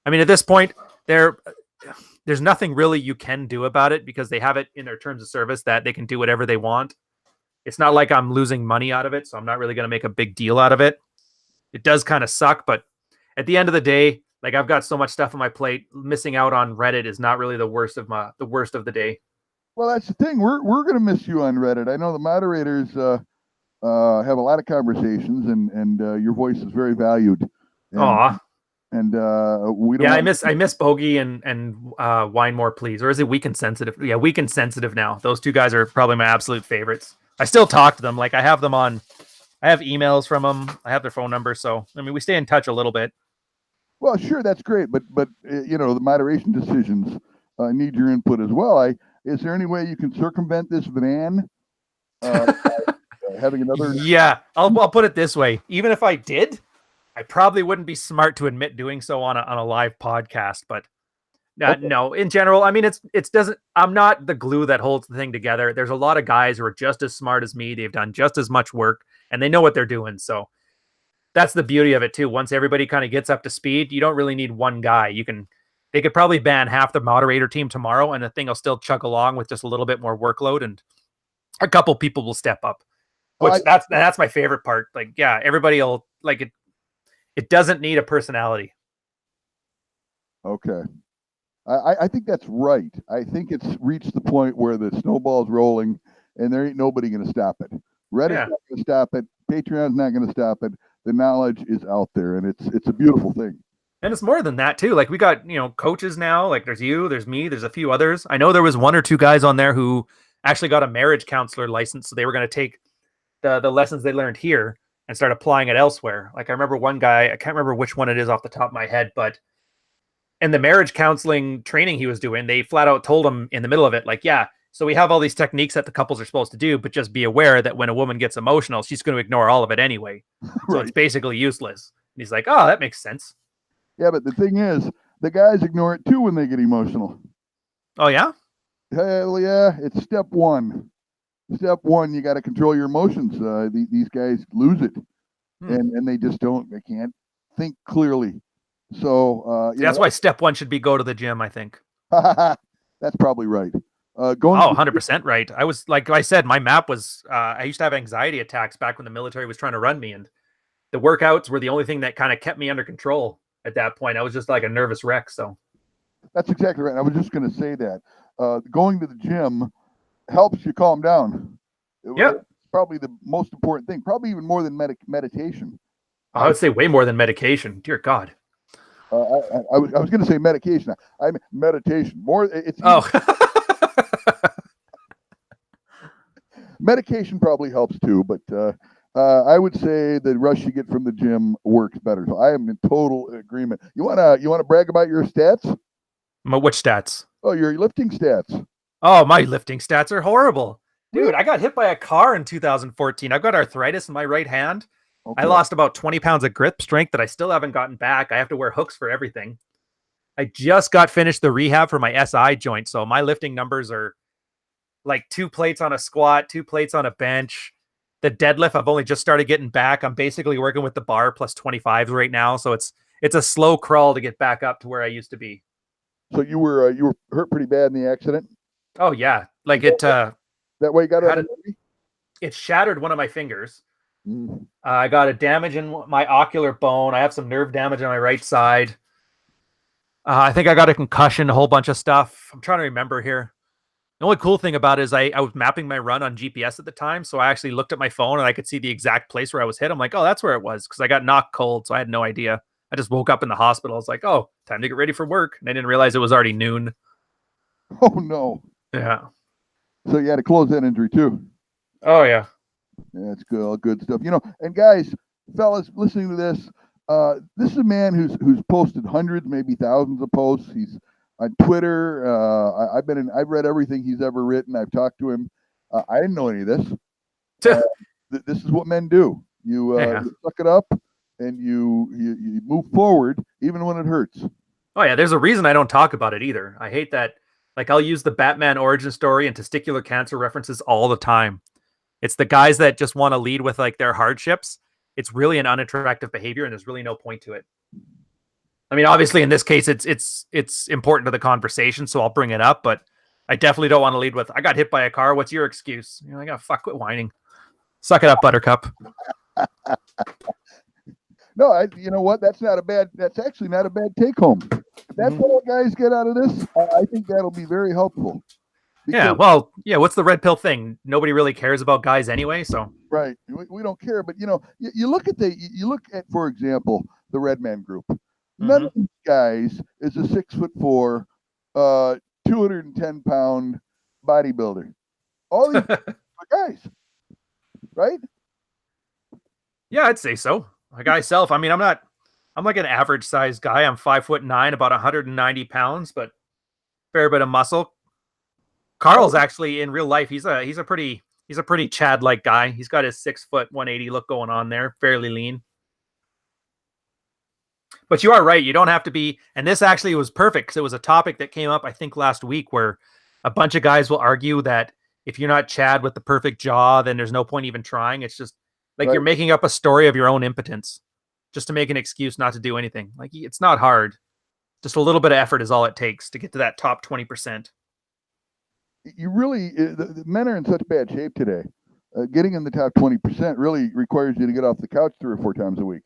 I mean, at this point, there's nothing really you can do about it because they have it in their terms of service that they can do whatever they want. It's not like I'm losing money out of it, so I'm not really going to make a big deal out of it. It does kind of suck, but at the end of the day, like, I've got so much stuff on my plate. Missing out on Reddit is not really the worst of the day. Well, that's the thing. We're going to miss you on Reddit. I know the moderators have a lot of conversations, and your voice is very valued. Aw. And we don't. Yeah, I miss Bogey and Wine More Please, or is it Weak and Sensitive? Yeah, Weak and Sensitive now. Those two guys are probably my absolute favorites. I still talk to them. Like, I have emails from them. I have their phone number. So I mean, we stay in touch a little bit. Well, sure, that's great, but you know, the moderation decisions need your input as well. Is there any way you can circumvent this ban? Having another. Yeah, I'll put it this way. Even if I did, I probably wouldn't be smart to admit doing so on a live podcast, but okay. No, in general, I mean, I'm not the glue that holds the thing together. There's a lot of guys who are just as smart as me. They've done just as much work and they know what they're doing. So that's the beauty of it too. Once everybody kind of gets up to speed, you don't really need one guy. They could probably ban half the moderator team tomorrow and the thing will still chug along with just a little bit more workload and a couple people will step up, which that's my favorite part. Like, yeah, everybody will like it. It doesn't need a personality. Okay. I think that's right. I think it's reached the point where the snowball's rolling and there ain't nobody going to stop it. Reddit's not going to stop it. Patreon's not going to stop it. The knowledge is out there and it's a beautiful thing. And it's more than that too. Like, we got, coaches now, like there's you, there's me, there's a few others. I know there was one or two guys on there who actually got a marriage counselor license. So they were going to take the lessons they learned here and start applying it elsewhere. Like, I remember one guy, I can't remember which one it is off the top of my head, but in the marriage counseling training he was doing, they flat out told him in the middle of it, like, yeah, so we have all these techniques that the couples are supposed to do, but just be aware that when a woman gets emotional, she's going to ignore all of it anyway. So It's basically useless. And he's like, oh, that makes sense. Yeah, but the thing is, the guys ignore it too when they get emotional. Oh, yeah? Hell yeah. It's step one. Step one, you got to control your emotions. These guys lose it, and they just don't. They can't think clearly. So that's why step one should be go to the gym, I think. That's probably right. 100% right. I was, like I said, my map was. I used to have anxiety attacks back when the military was trying to run me, and the workouts were the only thing that kind of kept me under control at that point. I was just like a nervous wreck. So that's exactly right. I was just going to say that going to the gym helps you calm down. Yeah, it's probably the most important thing. Probably even more than meditation. I would say way more than medication. Dear God. I was going to say medication. I mean meditation. It's Oh, medication probably helps too, but I would say the rush you get from the gym works better. So I am in total agreement. You wanna brag about your stats? which stats? Oh, your lifting stats. Oh, my lifting stats are horrible. Really? Dude, I got hit by a car in 2014. I've got arthritis in my right hand. I Okay. lost about 20 pounds of grip strength that I still haven't gotten back. I have to wear hooks for everything. I just got finished the rehab for my SI joint, so my lifting numbers are like 2 plates on a squat, 2 plates on a bench. The deadlift, I've only just started getting back. I'm basically working with the bar plus 25s right now, so it's a slow crawl to get back up to where I used to be. So you were hurt pretty bad in the accident. Oh yeah, like that way you got it shattered one of my fingers. Mm. I got a damage in my ocular bone. I have some nerve damage on my right side. I think I got a concussion, a whole bunch of stuff. I'm trying to remember here. The only cool thing about it is I was mapping my run on GPS at the time, so I actually looked at my phone and I could see the exact place where I was hit. I'm like, oh, that's where it was, because I got knocked cold, so I had no idea. I just woke up in the hospital. I was like, oh, time to get ready for work. And I didn't realize it was already noon. Oh no. Yeah. So you had a close that injury too. Oh yeah. Yeah, that's good, all good stuff. And guys, fellas, listening to this, this is a man who's posted hundreds, maybe thousands of posts. He's on Twitter. I've read everything he's ever written. I've talked to him. I didn't know any of this. This is what men do. You suck it up and you move forward even when it hurts. Oh yeah, there's a reason I don't talk about it either. I hate that. Like, I'll use the Batman origin story and testicular cancer references all the time. It's the guys that just want to lead with like their hardships. It's really an unattractive behavior, and there's really no point to it. I mean, obviously, in this case, it's important to the conversation, so I'll bring it up. But I definitely don't want to lead with, "I got hit by a car. What's your excuse?" You're like, "Oh fuck, quit whining. Suck it up, Buttercup." No, you know what? That's actually not a bad take home. If that's what guys get out of this, I think that'll be very helpful. Yeah, well, yeah, what's the red pill thing? Nobody really cares about guys anyway, so. Right. We don't care, but you look at, for example, the Redman Group. None of these guys is a 6'4", 210-pound bodybuilder. All these are guys, right? Yeah, I'd say so. Like myself, I mean, I'm like an average sized guy. I'm 5'9", about 190 pounds, but fair bit of muscle. Carl's actually in real life. He's a pretty Chad like guy. He's got his 6 foot 180 look going on there, fairly lean. But you are right. You don't have to be. And this actually was perfect because it was a topic that came up, I think, last week, where a bunch of guys will argue that if you're not Chad with the perfect jaw, then there's no point even trying. It's just like you're making up a story of your own impotence just to make an excuse not to do anything. Like, it's not hard. Just a little bit of effort is all it takes to get to that top 20%. You really, the men are in such bad shape today. Getting in the top 20% really requires you to get off the couch 3 or 4 times a week.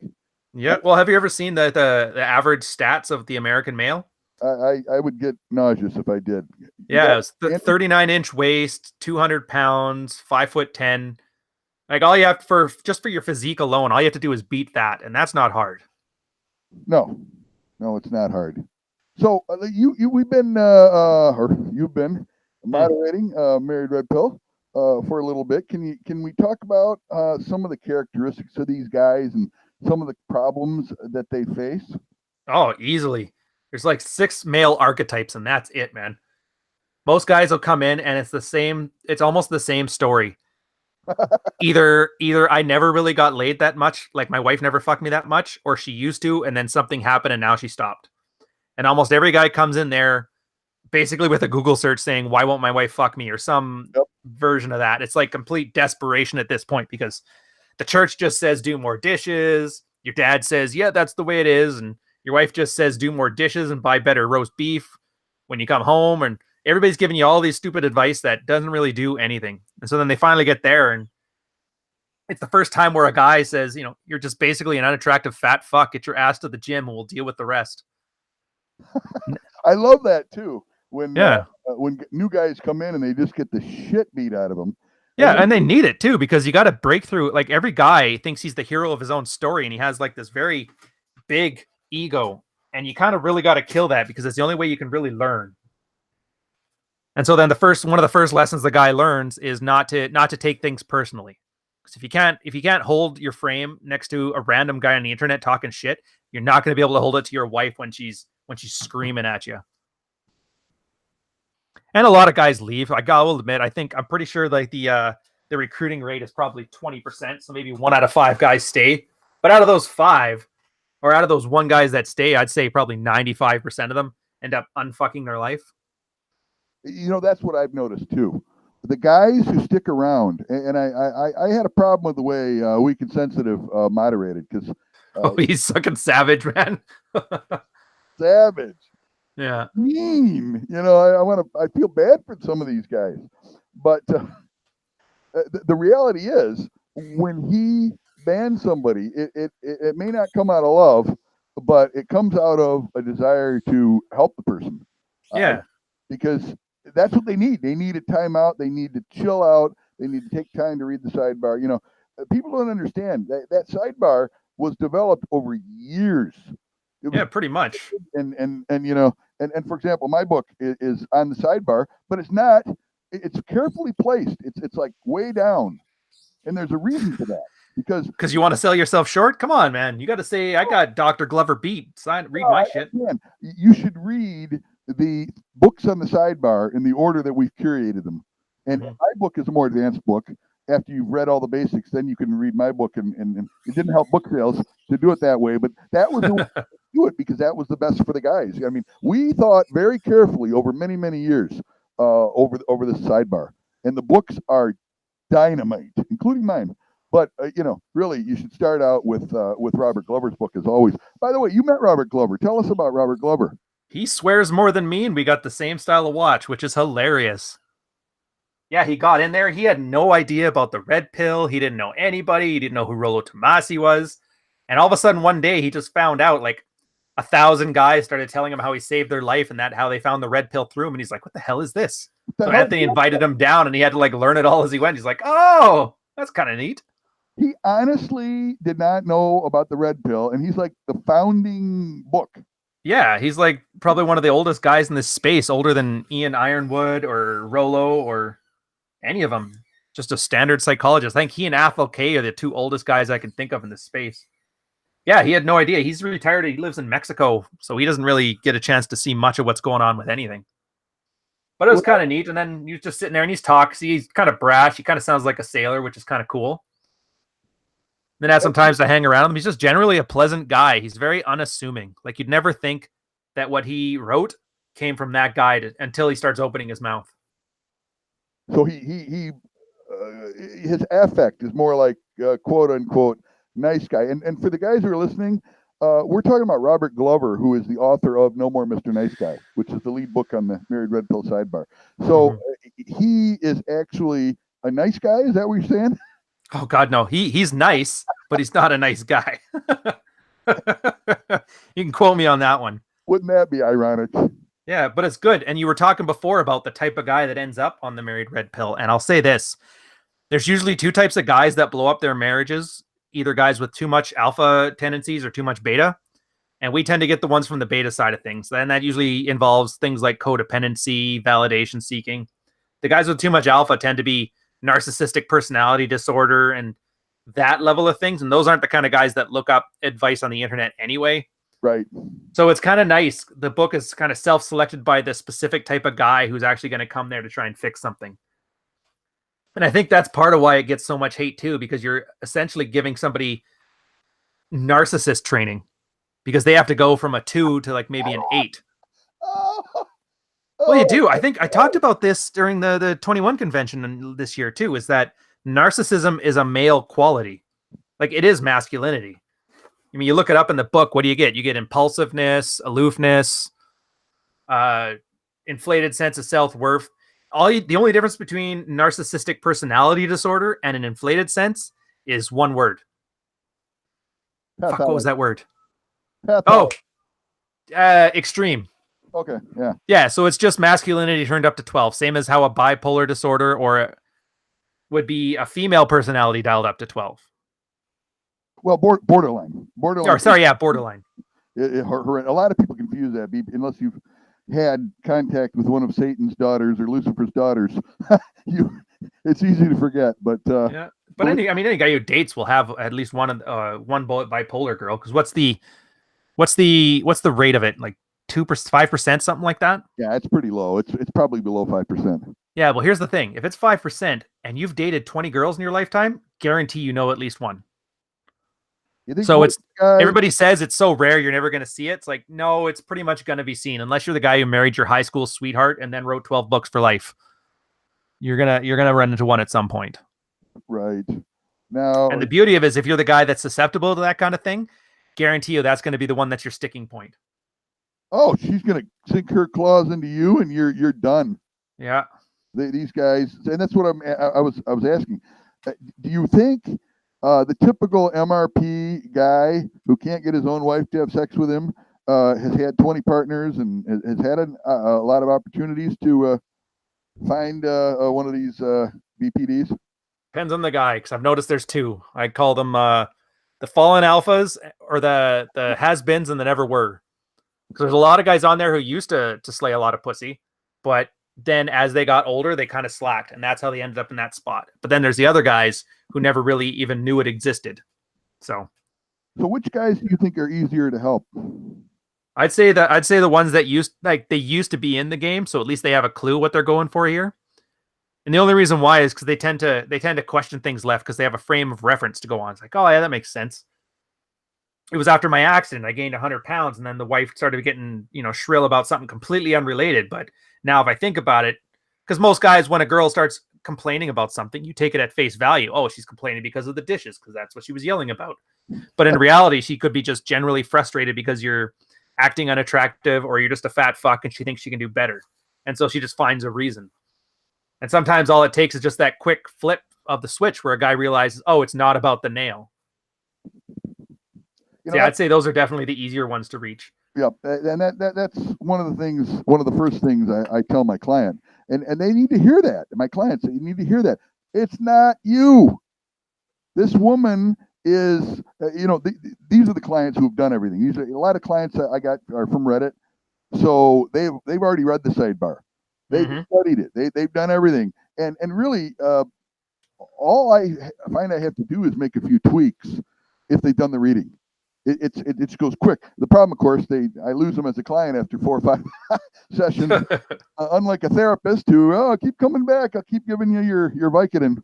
Yeah. Well, have you ever seen the average stats of the American male? I would get nauseous if I did. Yeah, it's 39-inch waist, 200 pounds, 5'10". Like, all you have for your physique alone, all you have to do is beat that, and that's not hard. No, it's not hard. So you've been moderating Married Red Pill for a little bit. Can we talk about some of the characteristics of these guys and some of the problems that they face? Oh, easily. There's like 6 male archetypes, and that's it, man. Most guys will come in and it's almost the same story. Either I never really got laid that much, like my wife never fucked me that much, or she used to, and then something happened and now she stopped. And almost every guy comes in there basically with a Google search saying, "Why won't my wife fuck me?" or some version of that. It's like complete desperation at this point because the church just says do more dishes. Your dad says, yeah, that's the way it is. And your wife just says do more dishes and buy better roast beef when you come home. And everybody's giving you all these stupid advice that doesn't really do anything. And so then they finally get there, and it's the first time where a guy says, you're just basically an unattractive fat fuck. Get your ass to the gym and we'll deal with the rest. I love that too. When new guys come in and they just get the shit beat out of them. Yeah, and they need it too, because you got to break through. Like, every guy thinks he's the hero of his own story, and he has like this very big ego. And you kind of really got to kill that because it's the only way you can really learn. And so then one of the first lessons the guy learns is not to take things personally. Because if you can't hold your frame next to a random guy on the internet talking shit, you're not going to be able to hold it to your wife when she's screaming at you. And a lot of guys leave. I will admit, I'm pretty sure like the recruiting rate is probably 20%. So maybe 1 out of 5 guys stay. But out of those 5, or out of those 1 guys that stay, I'd say probably 95% of them end up unfucking their life. You know, that's what I've noticed too. The guys who stick around, and I had a problem with the way Weak and Sensitive moderated, because he's fucking savage, man. Savage. Yeah. Mean. You know, I feel bad for some of these guys. But the reality is, when he bans somebody, it may not come out of love, but it comes out of a desire to help the person. Yeah. Because that's what they need. They need a timeout. They need to chill out. They need to take time to read the sidebar. You know, people don't understand that sidebar was developed over years. Yeah, pretty much. And you know, and for example, my book is on the sidebar, but it's not. It's carefully placed. It's like way down, and there's a reason for that. Because you want to sell yourself short? Come on, man. You got to say, I got Dr. Glover beat. Read my shit. Man, you should read the books on the sidebar in the order that we've curated them. And my book is a more advanced book. After you've read all the basics, then you can read my book. And it didn't help book sales to do it that way, but that was the way to do it, because that was the best for the guys. I mean, we thought very carefully over many, many years over this sidebar. And the books are dynamite, including mine. But you know, really, you should start out with Robert Glover's book, as always. By the way, you met Robert Glover. Tell us about Robert Glover. He swears more than me, and we got the same style of watch, which is hilarious. Yeah, he got in there. He had no idea about the red pill. He didn't know anybody. He didn't know who Rollo Tomasi was. And all of a sudden, one day, he just found out, like, 1,000 guys started telling him how he saved their life and how they found the red pill through him. And he's like, what the hell is this? So Anthony invited him down, and he had to, like, learn it all as he went. He's like, oh, that's kind of neat. He honestly did not know about the red pill, and he's like the founding book. Yeah, he's like probably one of the oldest guys in this space, older than Ian Ironwood or Rollo or any of them. Just a standard psychologist. I think he and Athol K are the 2 oldest guys I can think of in this space. Yeah, he had no idea. He's retired. He lives in Mexico, so he doesn't really get a chance to see much of what's going on with anything. But it was kind of neat. And then he was just sitting there and he's talking. He's kind of brash. He kind of sounds like a sailor, which is kind of cool. Then had some times to hang around him. He's just generally a pleasant guy. He's very unassuming. Like, you'd never think that what he wrote came from that guy until he starts opening his mouth. So his affect is more like quote unquote nice guy. And for the guys who are listening, we're talking about Robert Glover, who is the author of No More Mr. Nice Guy, which is the lead book on the Married Red Pill sidebar. So he is actually a nice guy. Is that what you're saying? Oh God, no. He's nice, but he's not a nice guy. You can quote me on that one. Wouldn't that be ironic? Yeah, but it's good. And you were talking before about the type of guy that ends up on the Married Red Pill. And I'll say this. There's usually 2 types of guys that blow up their marriages. Either guys with too much alpha tendencies or too much beta. And we tend to get the ones from the beta side of things. And that usually involves things like codependency, validation seeking. The guys with too much alpha tend to be narcissistic personality disorder and that level of things. And those aren't the kind of guys that look up advice on the internet anyway. Right. So it's kind of nice. The book is kind of self-selected by the specific type of guy who's actually going to come there to try and fix something. And I think that's part of why it gets so much hate too, because you're essentially giving somebody narcissist training because they have to go from a 2 to like maybe an 8. Well, you do. I think I talked about this during the 21 convention this year too, is that narcissism is a male quality. Like, it is masculinity. I mean, you look it up in the book, what do you get? You get impulsiveness, aloofness, inflated sense of self-worth. The only difference between narcissistic personality disorder and an inflated sense is one word. Fuck, what was that word? Extreme. Okay, yeah. Yeah, so it's just masculinity turned up to 12, same as how a bipolar disorder or would be a female personality dialed up to 12. Well, borderline. Or, sorry, yeah, borderline. A lot of people confuse that, unless you've had contact with one of Satan's daughters or Lucifer's daughters. It's easy to forget. But yeah, but any guy who dates will have at least one bipolar girl. Because what's the rate of it? Like 2%, 5%, something like that. Yeah, it's pretty low. It's probably below 5%. Yeah, well, here's the thing: if it's 5% and you've dated 20 girls in your lifetime, guarantee you know at least one. So it's everybody says it's so rare you're never going to see it. It's like, no, it's pretty much going to be seen unless you're the guy who married your high school sweetheart and then wrote 12 books for life. You're gonna run into one at some point. Right. Now, and the beauty of it is if you're the guy that's susceptible to that kind of thing, guarantee you that's going to be the one that's your sticking point. Oh, she's going to sink her claws into you and you're done. Yeah. These guys, and that's what I was asking. Do you think the typical MRP guy who can't get his own wife to have sex with him has had 20 partners and has had a lot of opportunities to find one of these BPDs? Depends on the guy, because I've noticed there's two. I call them the fallen alphas or the has-beens and the never were. Because there's a lot of guys on there who used to slay a lot of pussy, but then as they got older, they kind of slacked, and that's how they ended up in that spot. But then there's the other guys who never really even knew it existed. So which guys do you think are easier to help? I'd say the ones that used to be in the game, so at least they have a clue what they're going for here. And the only reason why is because they tend to question things left because they have a frame of reference to go on. It's like, oh yeah, that makes sense. It was after my accident, I gained 100 pounds, and then the wife started getting, shrill about something completely unrelated. But now if I think about it, because most guys, when a girl starts complaining about something, you take it at face value. Oh, she's complaining because of the dishes, because that's what she was yelling about. But in reality, she could be just generally frustrated because you're acting unattractive or you're just a fat fuck and she thinks she can do better. And so she just finds a reason. And sometimes all it takes is just that quick flip of the switch where a guy realizes, oh, it's not about the nail. Yeah, I'd say those are definitely the easier ones to reach. Yep, and that's one of the first things I tell my client, and they need to hear that. My clients, you need to hear that. It's not you. This woman is, these are the clients who have done everything. These are a lot of clients that I got are from Reddit, so they've already read the sidebar. They've studied it. They've done everything, and really, all I find I have to do is make a few tweaks if they've done the reading. It just goes quick. The problem, of course, I lose them as a client after 4 or 5 sessions. Unlike a therapist who, keep coming back. I'll keep giving you your Vicodin.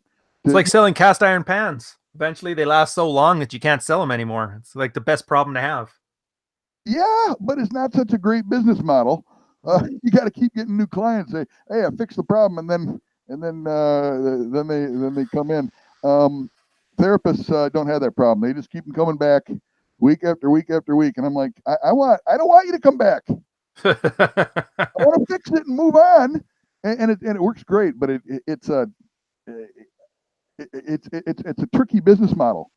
It's like selling cast iron pans. Eventually, they last so long that you can't sell them anymore. It's like the best problem to have. Yeah, but it's not such a great business model. You got to keep getting new clients. Say, hey, I fixed the problem, and then they come in. Therapists don't have that problem. They just keep them coming back week after week after week, and I'm like, I don't want you to come back. I want to fix it and move on, and it works great, but it's a tricky business model.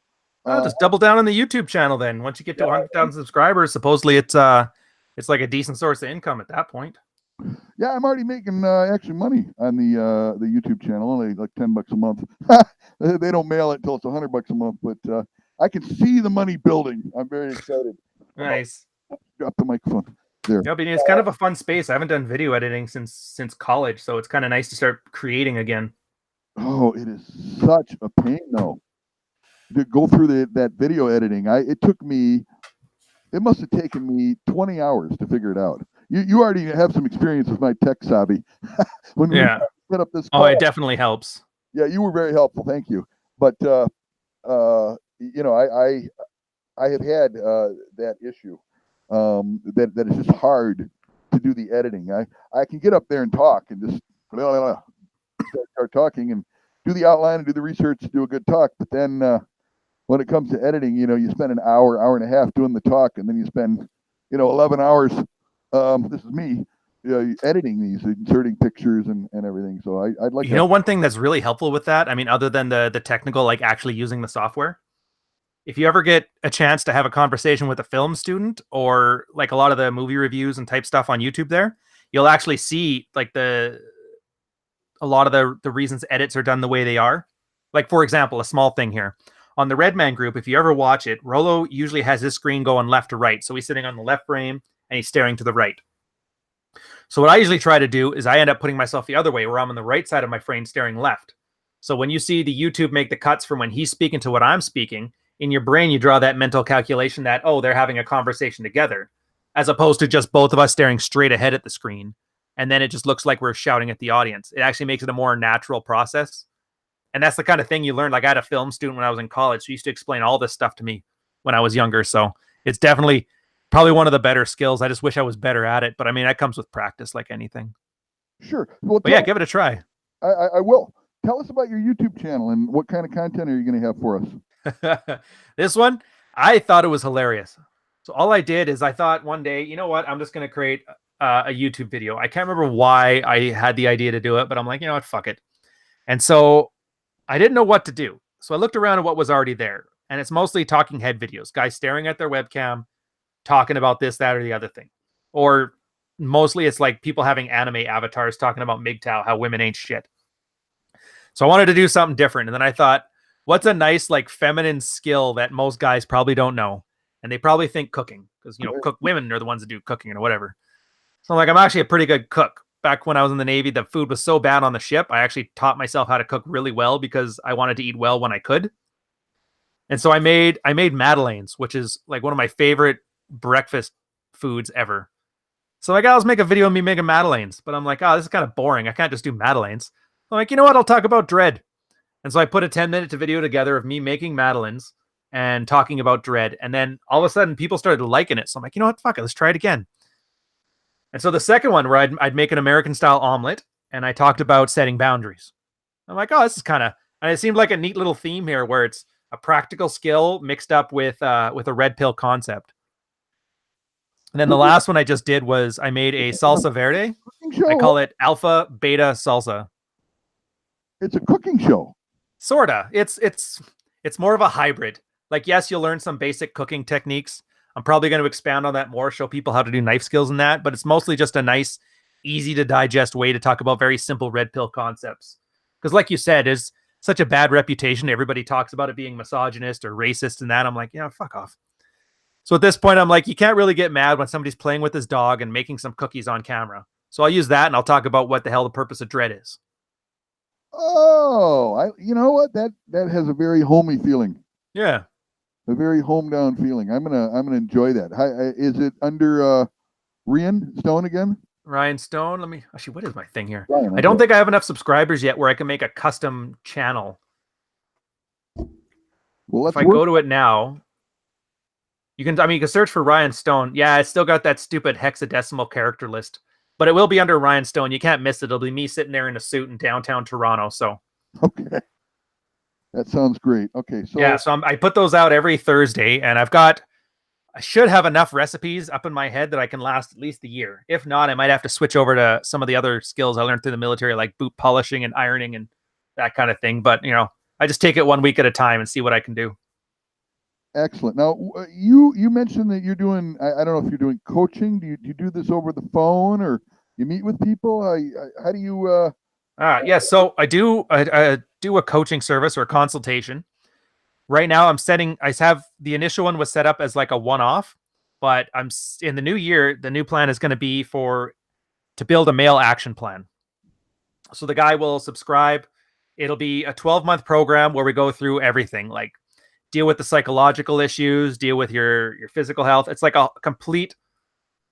Just double down on the YouTube channel then. Once you get to 100,000 subscribers, supposedly it's like a decent source of income at that point. Yeah, I'm already making actually money on the YouTube channel, only like $10 a month. They don't mail it until it's $100 a month, but I can see the money building. I'm very excited. Nice. Drop the microphone there. Yeah, but it's kind of a fun space. I haven't done video editing since college, so it's kind of nice to start creating again. Oh, it is such a pain though to go through that video editing. It must have taken me 20 hours to figure it out. You already have some experience with my tech savvy. When we set up this call, it definitely helps. Yeah, you were very helpful. Thank you. But I have had that issue that is just hard to do the editing. I can get up there and talk and just start talking and do the outline and do the research, do a good talk. But then when it comes to editing, you spend an hour and a half doing the talk, and then you spend 11 hours. This is me. Editing these, inserting pictures and everything. So I'd like one thing that's really helpful with that, I mean, other than the technical, like actually using the software, if you ever get a chance to have a conversation with a film student or like a lot of the movie reviews and type stuff on YouTube there, you'll actually see like a lot of the reasons edits are done the way they are. Like, for example, a small thing here on the Redman Group, if you ever watch it, Rollo usually has his screen going left to right. So he's sitting on the left frame and he's staring to the right. So what I usually try to do is I end up putting myself the other way, where I'm on the right side of my frame staring left. So when you see the YouTube make the cuts from when he's speaking to what I'm speaking, in your brain, you draw that mental calculation that, oh, they're having a conversation together, as opposed to just both of us staring straight ahead at the screen. And then it just looks like we're shouting at the audience. It actually makes it a more natural process. And that's the kind of thing you learn. Like, I had a film student when I was in college who used to explain all this stuff to me when I was younger. So it's definitely probably one of the better skills. I just wish I was better at it. But I mean, that comes with practice like anything. Sure. Well, but yeah, give it a try. I will. Tell us about your YouTube channel and what kind of content are you going to have for us? This one, I thought it was hilarious. So all I did is I thought one day, you know what? I'm just going to create a YouTube video. I can't remember why I had the idea to do it, but I'm like, you know what? Fuck it. And so I didn't know what to do. So I looked around at what was already there. And it's mostly talking head videos, guys staring at their webcam, talking about this, that, or the other thing. Or mostly it's like people having anime avatars talking about MGTOW, how women ain't shit. So I wanted to do something different. And then I thought, what's a nice, like, feminine skill that most guys probably don't know? And they probably think cooking, because, you know, women are the ones that do cooking or whatever. So I'm like, I'm actually a pretty good cook. Back when I was in the Navy, the food was so bad on the ship, I actually taught myself how to cook really well because I wanted to eat well when I could. And so I made madeleines, which is like one of my favorite breakfast foods ever. So like, let's make a video of me making madeleines. But I'm like, oh, this is kind of boring. I can't just do madeleines. I'm like, you know what? I'll talk about dread. And so I put a 10-minute video together of me making madeleines and talking about dread. And then all of a sudden people started liking it. So I'm like, you know what? Fuck it. Let's try it again. And so the second one, where I'd make an American style omelet, and I talked about setting boundaries. I'm like, oh, this is kind of, and it seemed like a neat little theme here where it's a practical skill mixed up with a red pill concept. And then the last one I just did was I made a salsa verde. I call it alpha beta salsa. It's a cooking show. Sorta. It's more of a hybrid. Like, yes, you'll learn some basic cooking techniques. I'm probably going to expand on that more, show people how to do knife skills in that, but it's mostly just a nice, easy to digest way to talk about very simple red pill concepts. Because like you said, there's such a bad reputation. Everybody talks about it being misogynist or racist and that. I'm like, yeah, fuck off. So at this point, I'm like, you can't really get mad when somebody's playing with his dog and making some cookies on camera. So I'll use that and I'll talk about what the hell the purpose of dread is. Oh, you know what? That has a very homey feeling. Yeah. A very home down feeling. I'm gonna enjoy that. Hi, is it under Rian Stone again? Rian Stone. Let me actually. What is my thing here? Ryan, I don't think I have enough subscribers yet where I can make a custom channel. Well, if I go to it now, you can. I mean, you can search for Rian Stone. Yeah, it's still got that stupid hexadecimal character list, but it will be under Rian Stone. You can't miss it. It'll be me sitting there in a suit in downtown Toronto. So. Okay. That sounds great. Okay, so yeah, so I put those out every Thursday, and I should have enough recipes up in my head that I can last at least a year. If not, I might have to switch over to some of the other skills I learned through the military, like boot polishing and ironing and that kind of thing. But, you know, I just take it 1 week at a time and see what I can do. Excellent. Now, you mentioned that you're doing, I don't know if you're doing coaching. Do you do this over the phone or you meet with people? How do you... Yeah, so I do a coaching service or a consultation. Right now I have the initial one was set up as like a one-off, but I'm in the new year, the new plan is going to be to build a male action plan. So the guy will subscribe. It'll be a 12-month program where we go through everything, like deal with the psychological issues, deal with your physical health. It's like a complete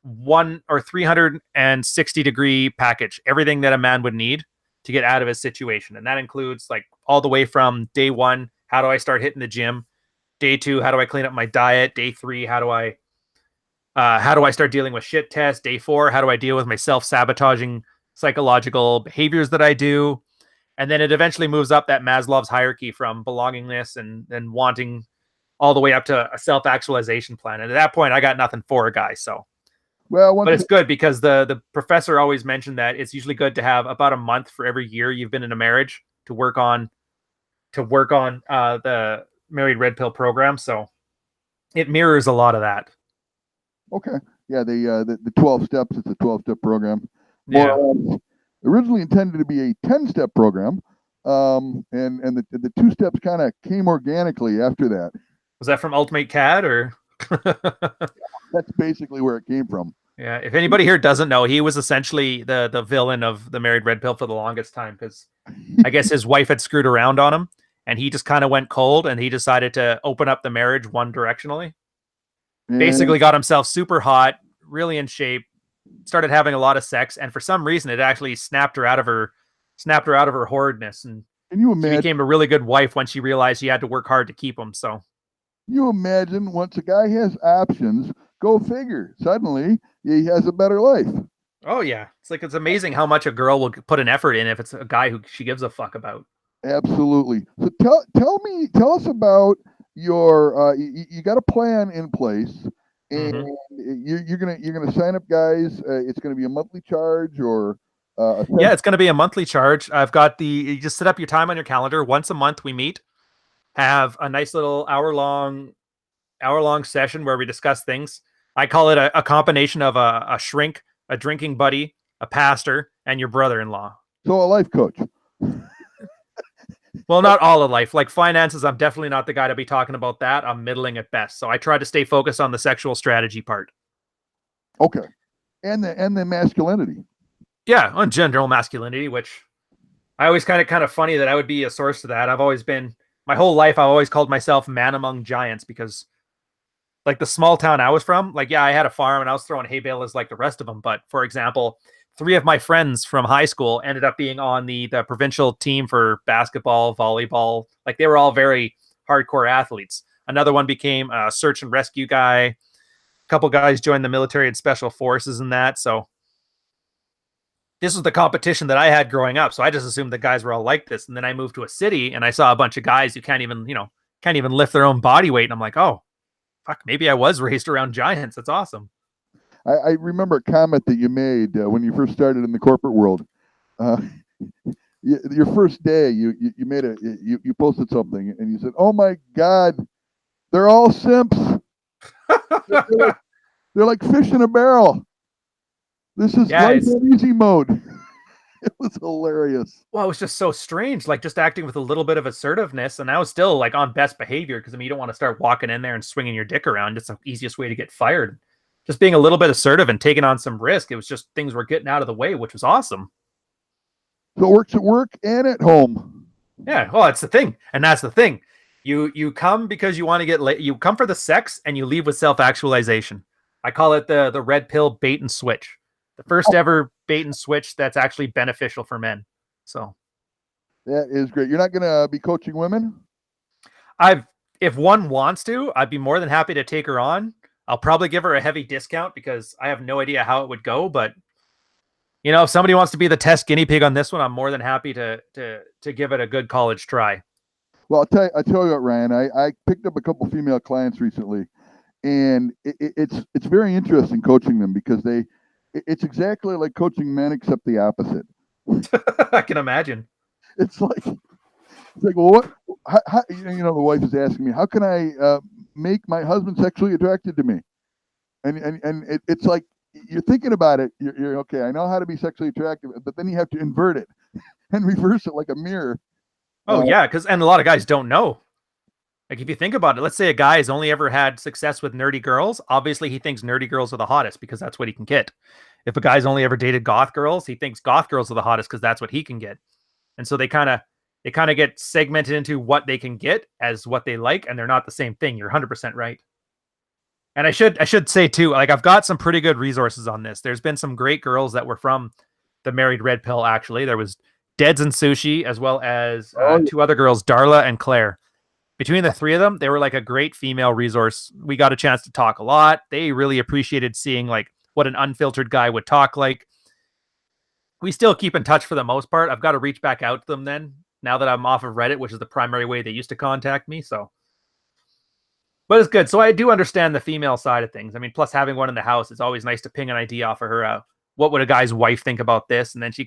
360-degree package, everything that a man would need to get out of his situation. And that includes like all the way from day 1, how do I start hitting the gym? Day 2, how do I clean up my diet? Day 3, how do I start dealing with shit tests? Day 4, how do I deal with my self-sabotaging psychological behaviors that I do? And then it eventually moves up that Maslow's hierarchy from belongingness and wanting all the way up to a self-actualization plan. And at that point, I got nothing for a guy. So but it's good because the professor always mentioned that it's usually good to have about a month for every year you've been in a marriage to work on the Married Red Pill program. So it mirrors a lot of that. Okay. Yeah, the 12 steps, it's a 12-step program. Yeah. Originally intended to be a 10-step program, And the two steps kind of came organically after that. Was that from Ultimate Cat or? That's basically where it came from. Yeah, if anybody here doesn't know, he was essentially the villain of the Married Red Pill for the longest time because I guess his wife had screwed around on him, and he just kind of went cold, and he decided to open up the marriage one directionally. And Basically, got himself super hot, really in shape, started having a lot of sex, and for some reason, it actually snapped her out of her horridness, and can you she imagine? became a really good wife when she realized she had to work hard to keep him. So You imagine once a guy has options, go figure. Suddenly he has a better life. oh yeah, it's amazing how much a girl will put an effort in if it's a guy who she gives a fuck about. Absolutely. So tell us about your you got a plan in place, and you're gonna sign up guys. It's gonna be a monthly charge or yeah, it's gonna be a monthly charge. I've got you just set up your time on your calendar. Once a month we meet, have a nice little hour long session where we discuss things. I call it a combination of a shrink, a drinking buddy, a pastor, and your brother-in-law. So a life coach. Well, not all of life. Like finances, I'm definitely not the guy to be talking about that. I'm middling at best. So I try to stay focused on the sexual strategy part. Okay. And the masculinity. Yeah, on general masculinity, which I always kind of funny that I would be a source to that. I've always been my whole life, I've always called myself man among giants because like the small town I was from, like, yeah, I had a farm and I was throwing hay balers like the rest of them. But for example, 3 of my friends from high school ended up being on the provincial team for basketball, volleyball. Like they were all very hardcore athletes. Another one became a search and rescue guy. A couple guys joined the military and special forces and that. So this was the competition that I had growing up. So I just assumed the guys were all like this. And then I moved to a city and I saw a bunch of guys who can't even lift their own body weight. And I'm like, oh, fuck, maybe I was raised around giants. That's awesome. I remember a comment that you made when you first started in the corporate world. Your first day, you made you posted something and you said, "Oh my God, they're all simps. they're like fish in a barrel. This is life on easy mode." It was hilarious. Well, it was just so strange, like just acting with a little bit of assertiveness, and I was still like on best behavior because I mean you don't want to start walking in there and swinging your dick around. It's the easiest way to get fired. Just being a little bit assertive and taking on some risk. It was just things were getting out of the way, which was awesome. So it works at work and at home. Yeah, well, it's the thing, and that's the thing. You come because you want to get laid. You come for the sex, and you leave with self-actualization. I call it the red pill bait and switch. The first ever bait and switch that's actually beneficial for men. So that is great. You're not going to be coaching women? If one wants to, I'd be more than happy to take her on. I'll probably give her a heavy discount because I have no idea how it would go. But you know, if somebody wants to be the test guinea pig on this one, I'm more than happy to give it a good college try. Well, I tell you what, Ryan, I picked up a couple female clients recently, and it's very interesting coaching them because it's exactly like coaching men except the opposite. I can imagine. It's like well, what? How, the wife is asking me, how can I make my husband sexually attracted to me? And it's like you're thinking about it. You're okay. I know how to be sexually attractive, but then you have to invert it and reverse it like a mirror. Oh yeah, and a lot of guys don't know. Like if you think about it, let's say a guy has only ever had success with nerdy girls. Obviously, he thinks nerdy girls are the hottest because that's what he can get. If a guy's only ever dated goth girls, he thinks goth girls are the hottest because that's what he can get. And so they kind of get segmented into what they can get as what they like, and they're not the same thing. You're 100% right. And I should say too, like I've got some pretty good resources on this. There's been some great girls that were from the Married Red Pill. Actually, there was Deads and Sushi, as well as 2 other girls, Darla and Claire. Between the 3 of them, they were like a great female resource. We got a chance to talk a lot. They really appreciated seeing like what an unfiltered guy would talk like. We still keep in touch for the most part. I've got to reach back out to them then, now that I'm off of Reddit, which is the primary way they used to contact me. So, but it's good. So I do understand the female side of things. I mean, plus having one in the house, it's always nice to ping an idea off of her. What would a guy's wife think about this? And then she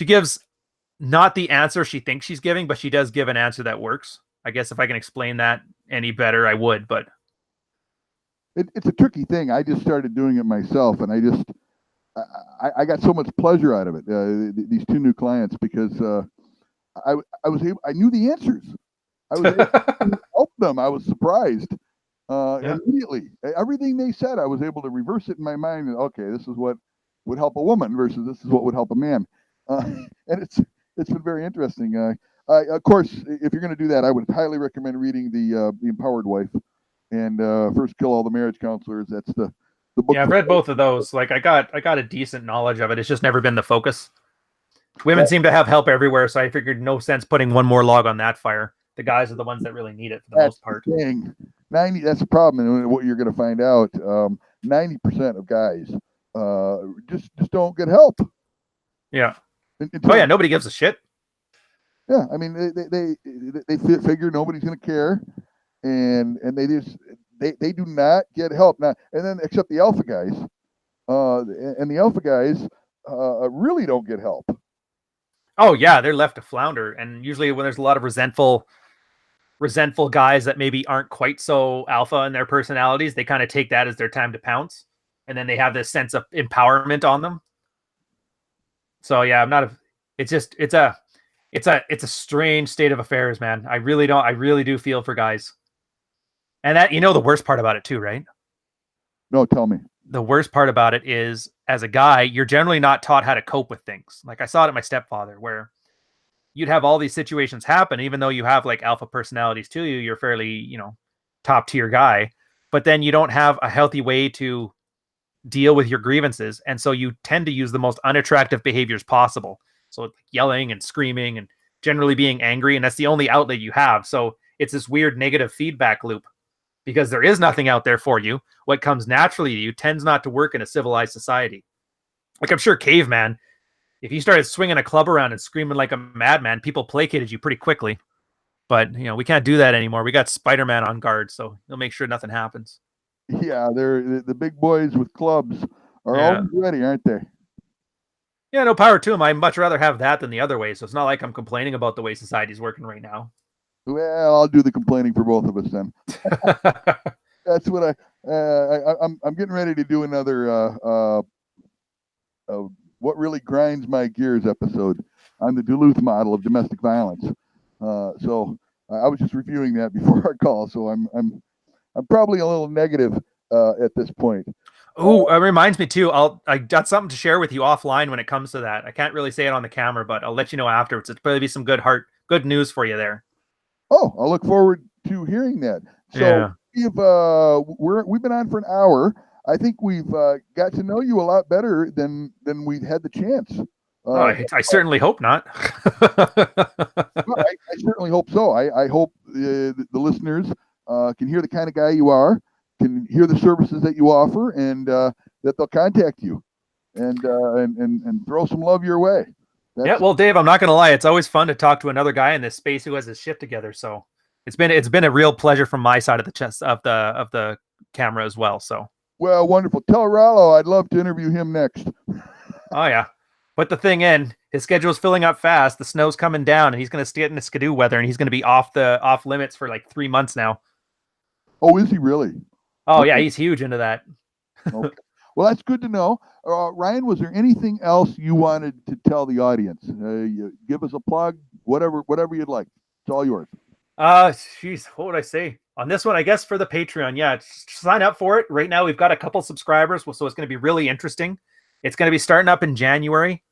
gives not the answer she thinks she's giving, but she does give an answer that works. I guess if I can explain that any better, I would, but it's a tricky thing. I just started doing it myself, and I got so much pleasure out of it. These two new clients, because I knew the answers. I was able to help them. I was surprised immediately. Everything they said, I was able to reverse it in my mind. And, okay, this is what would help a woman versus this is what would help a man. And it's been very interesting. Of course, if you're going to do that, I would highly recommend reading the Empowered Wife and First Kill All the Marriage Counselors. That's the book. Yeah, I've read both of those. Like I got a decent knowledge of it. It's just never been the focus. Women seem to have help everywhere, so I figured no sense putting one more log on that fire. The guys are the ones that really need it for the most part. That's the problem, and what you're going to find out. 90% of guys just don't get help. Yeah. Oh yeah, nobody gives a shit. Yeah, I mean they figure nobody's going to care, and they do not get help now. And then except the alpha guys, and the alpha guys really don't get help. Oh yeah, they're left to flounder, and usually when there's a lot of resentful guys that maybe aren't quite so alpha in their personalities, they kind of take that as their time to pounce, and then they have this sense of empowerment on them. So yeah, it's a strange state of affairs, man. I really do feel for guys. And that, the worst part about it too, right? No, tell me. The worst part about it is, as a guy, you're generally not taught how to cope with things. Like I saw it at my stepfather, where you'd have all these situations happen, even though you have like alpha personalities to you, you're fairly, top tier guy, but then you don't have a healthy way to deal with your grievances. And so you tend to use the most unattractive behaviors possible. So yelling and screaming and generally being angry. And that's the only outlet you have. So it's this weird negative feedback loop, because there is nothing out there for you. What comes naturally to you tends not to work in a civilized society. Like I'm sure caveman, if you started swinging a club around and screaming like a madman, people placated you pretty quickly. But, we can't do that anymore. We got Spider-Man on guard, so he'll make sure nothing happens. Yeah, they're the big boys with clubs are always ready, aren't they? Yeah, no power to them. I'd much rather have that than the other way. So it's not like I'm complaining about the way society's working right now. Well, I'll do the complaining for both of us then. That's what I'm getting ready to do another what really grinds my gears episode on the Duluth model of domestic violence. So I was just reviewing that before our call, so I'm probably a little negative at this point. Oh, it reminds me too. I got something to share with you offline when it comes to that. I can't really say it on the camera, but I'll let you know afterwards. It's probably be some good news for you there. Oh, I'll look forward to hearing that. So we've been on for an hour. I think we've got to know you a lot better than we've had the chance. I certainly hope not. I certainly hope so. I hope the listeners can hear the kind of guy you are, can hear the services that you offer, and that they'll contact you and throw some love your way. Yeah, well, Dave, I'm not going to lie. It's always fun to talk to another guy in this space who has his shit together. So it's been a real pleasure from my side of the chest of the camera as well. So. Well, wonderful. Tell Rollo I'd love to interview him next. Oh yeah. Put the thing in. His schedule's filling up fast. The snow's coming down, and he's going to get in the skidoo weather, and he's going to be off limits for like 3 months now. Oh, is he really? Oh yeah, he's huge into that. Okay. Well, that's good to know. Ryan, was there anything else you wanted to tell the audience? Give us a plug, whatever you'd like. It's all yours. Jeez, what would I say on this one? I guess for the Patreon, yeah, sign up for it. Right now, we've got a couple subscribers, so it's going to be really interesting. It's going to be starting up in January.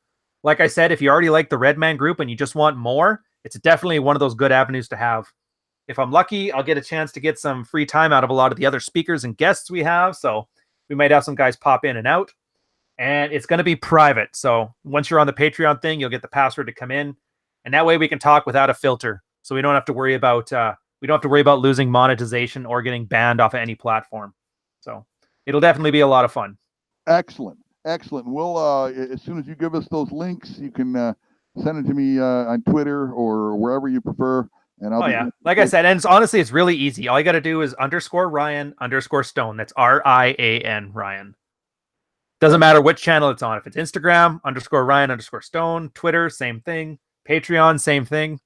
Like I said, if you already like the Redman Group and you just want more, it's definitely one of those good avenues to have. If I'm lucky, I'll get a chance to get some free time out of a lot of the other speakers and guests we have. So we might have some guys pop in and out. And it's going to be private. So once you're on the Patreon thing, you'll get the password to come in. And that way we can talk without a filter. So we don't have to worry about losing monetization or getting banned off of any platform. So it'll definitely be a lot of fun. Excellent. We'll as soon as you give us those links, you can send it to me on Twitter or wherever you prefer. And I'll like I said, and honestly, it's really easy. All you got to do is _Rian_Stone. That's RIAN Ryan. Doesn't matter which channel it's on. If it's Instagram, _Rian_Stone, Twitter, same thing. Patreon, same thing.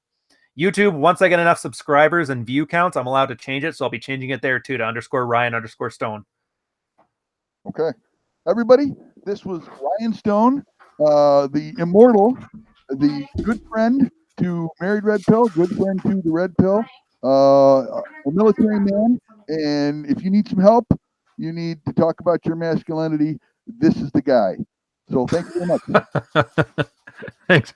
YouTube, once I get enough subscribers and view counts, I'm allowed to change it. So I'll be changing it there too to _Rian_Stone. Okay. Everybody, This was Rian Stone, the immortal, the good friend to Married Red Pill, good friend to the Red Pill, a military man. And if you need some help, you need to talk about your masculinity, this is the guy. So thank you very much. Thanks.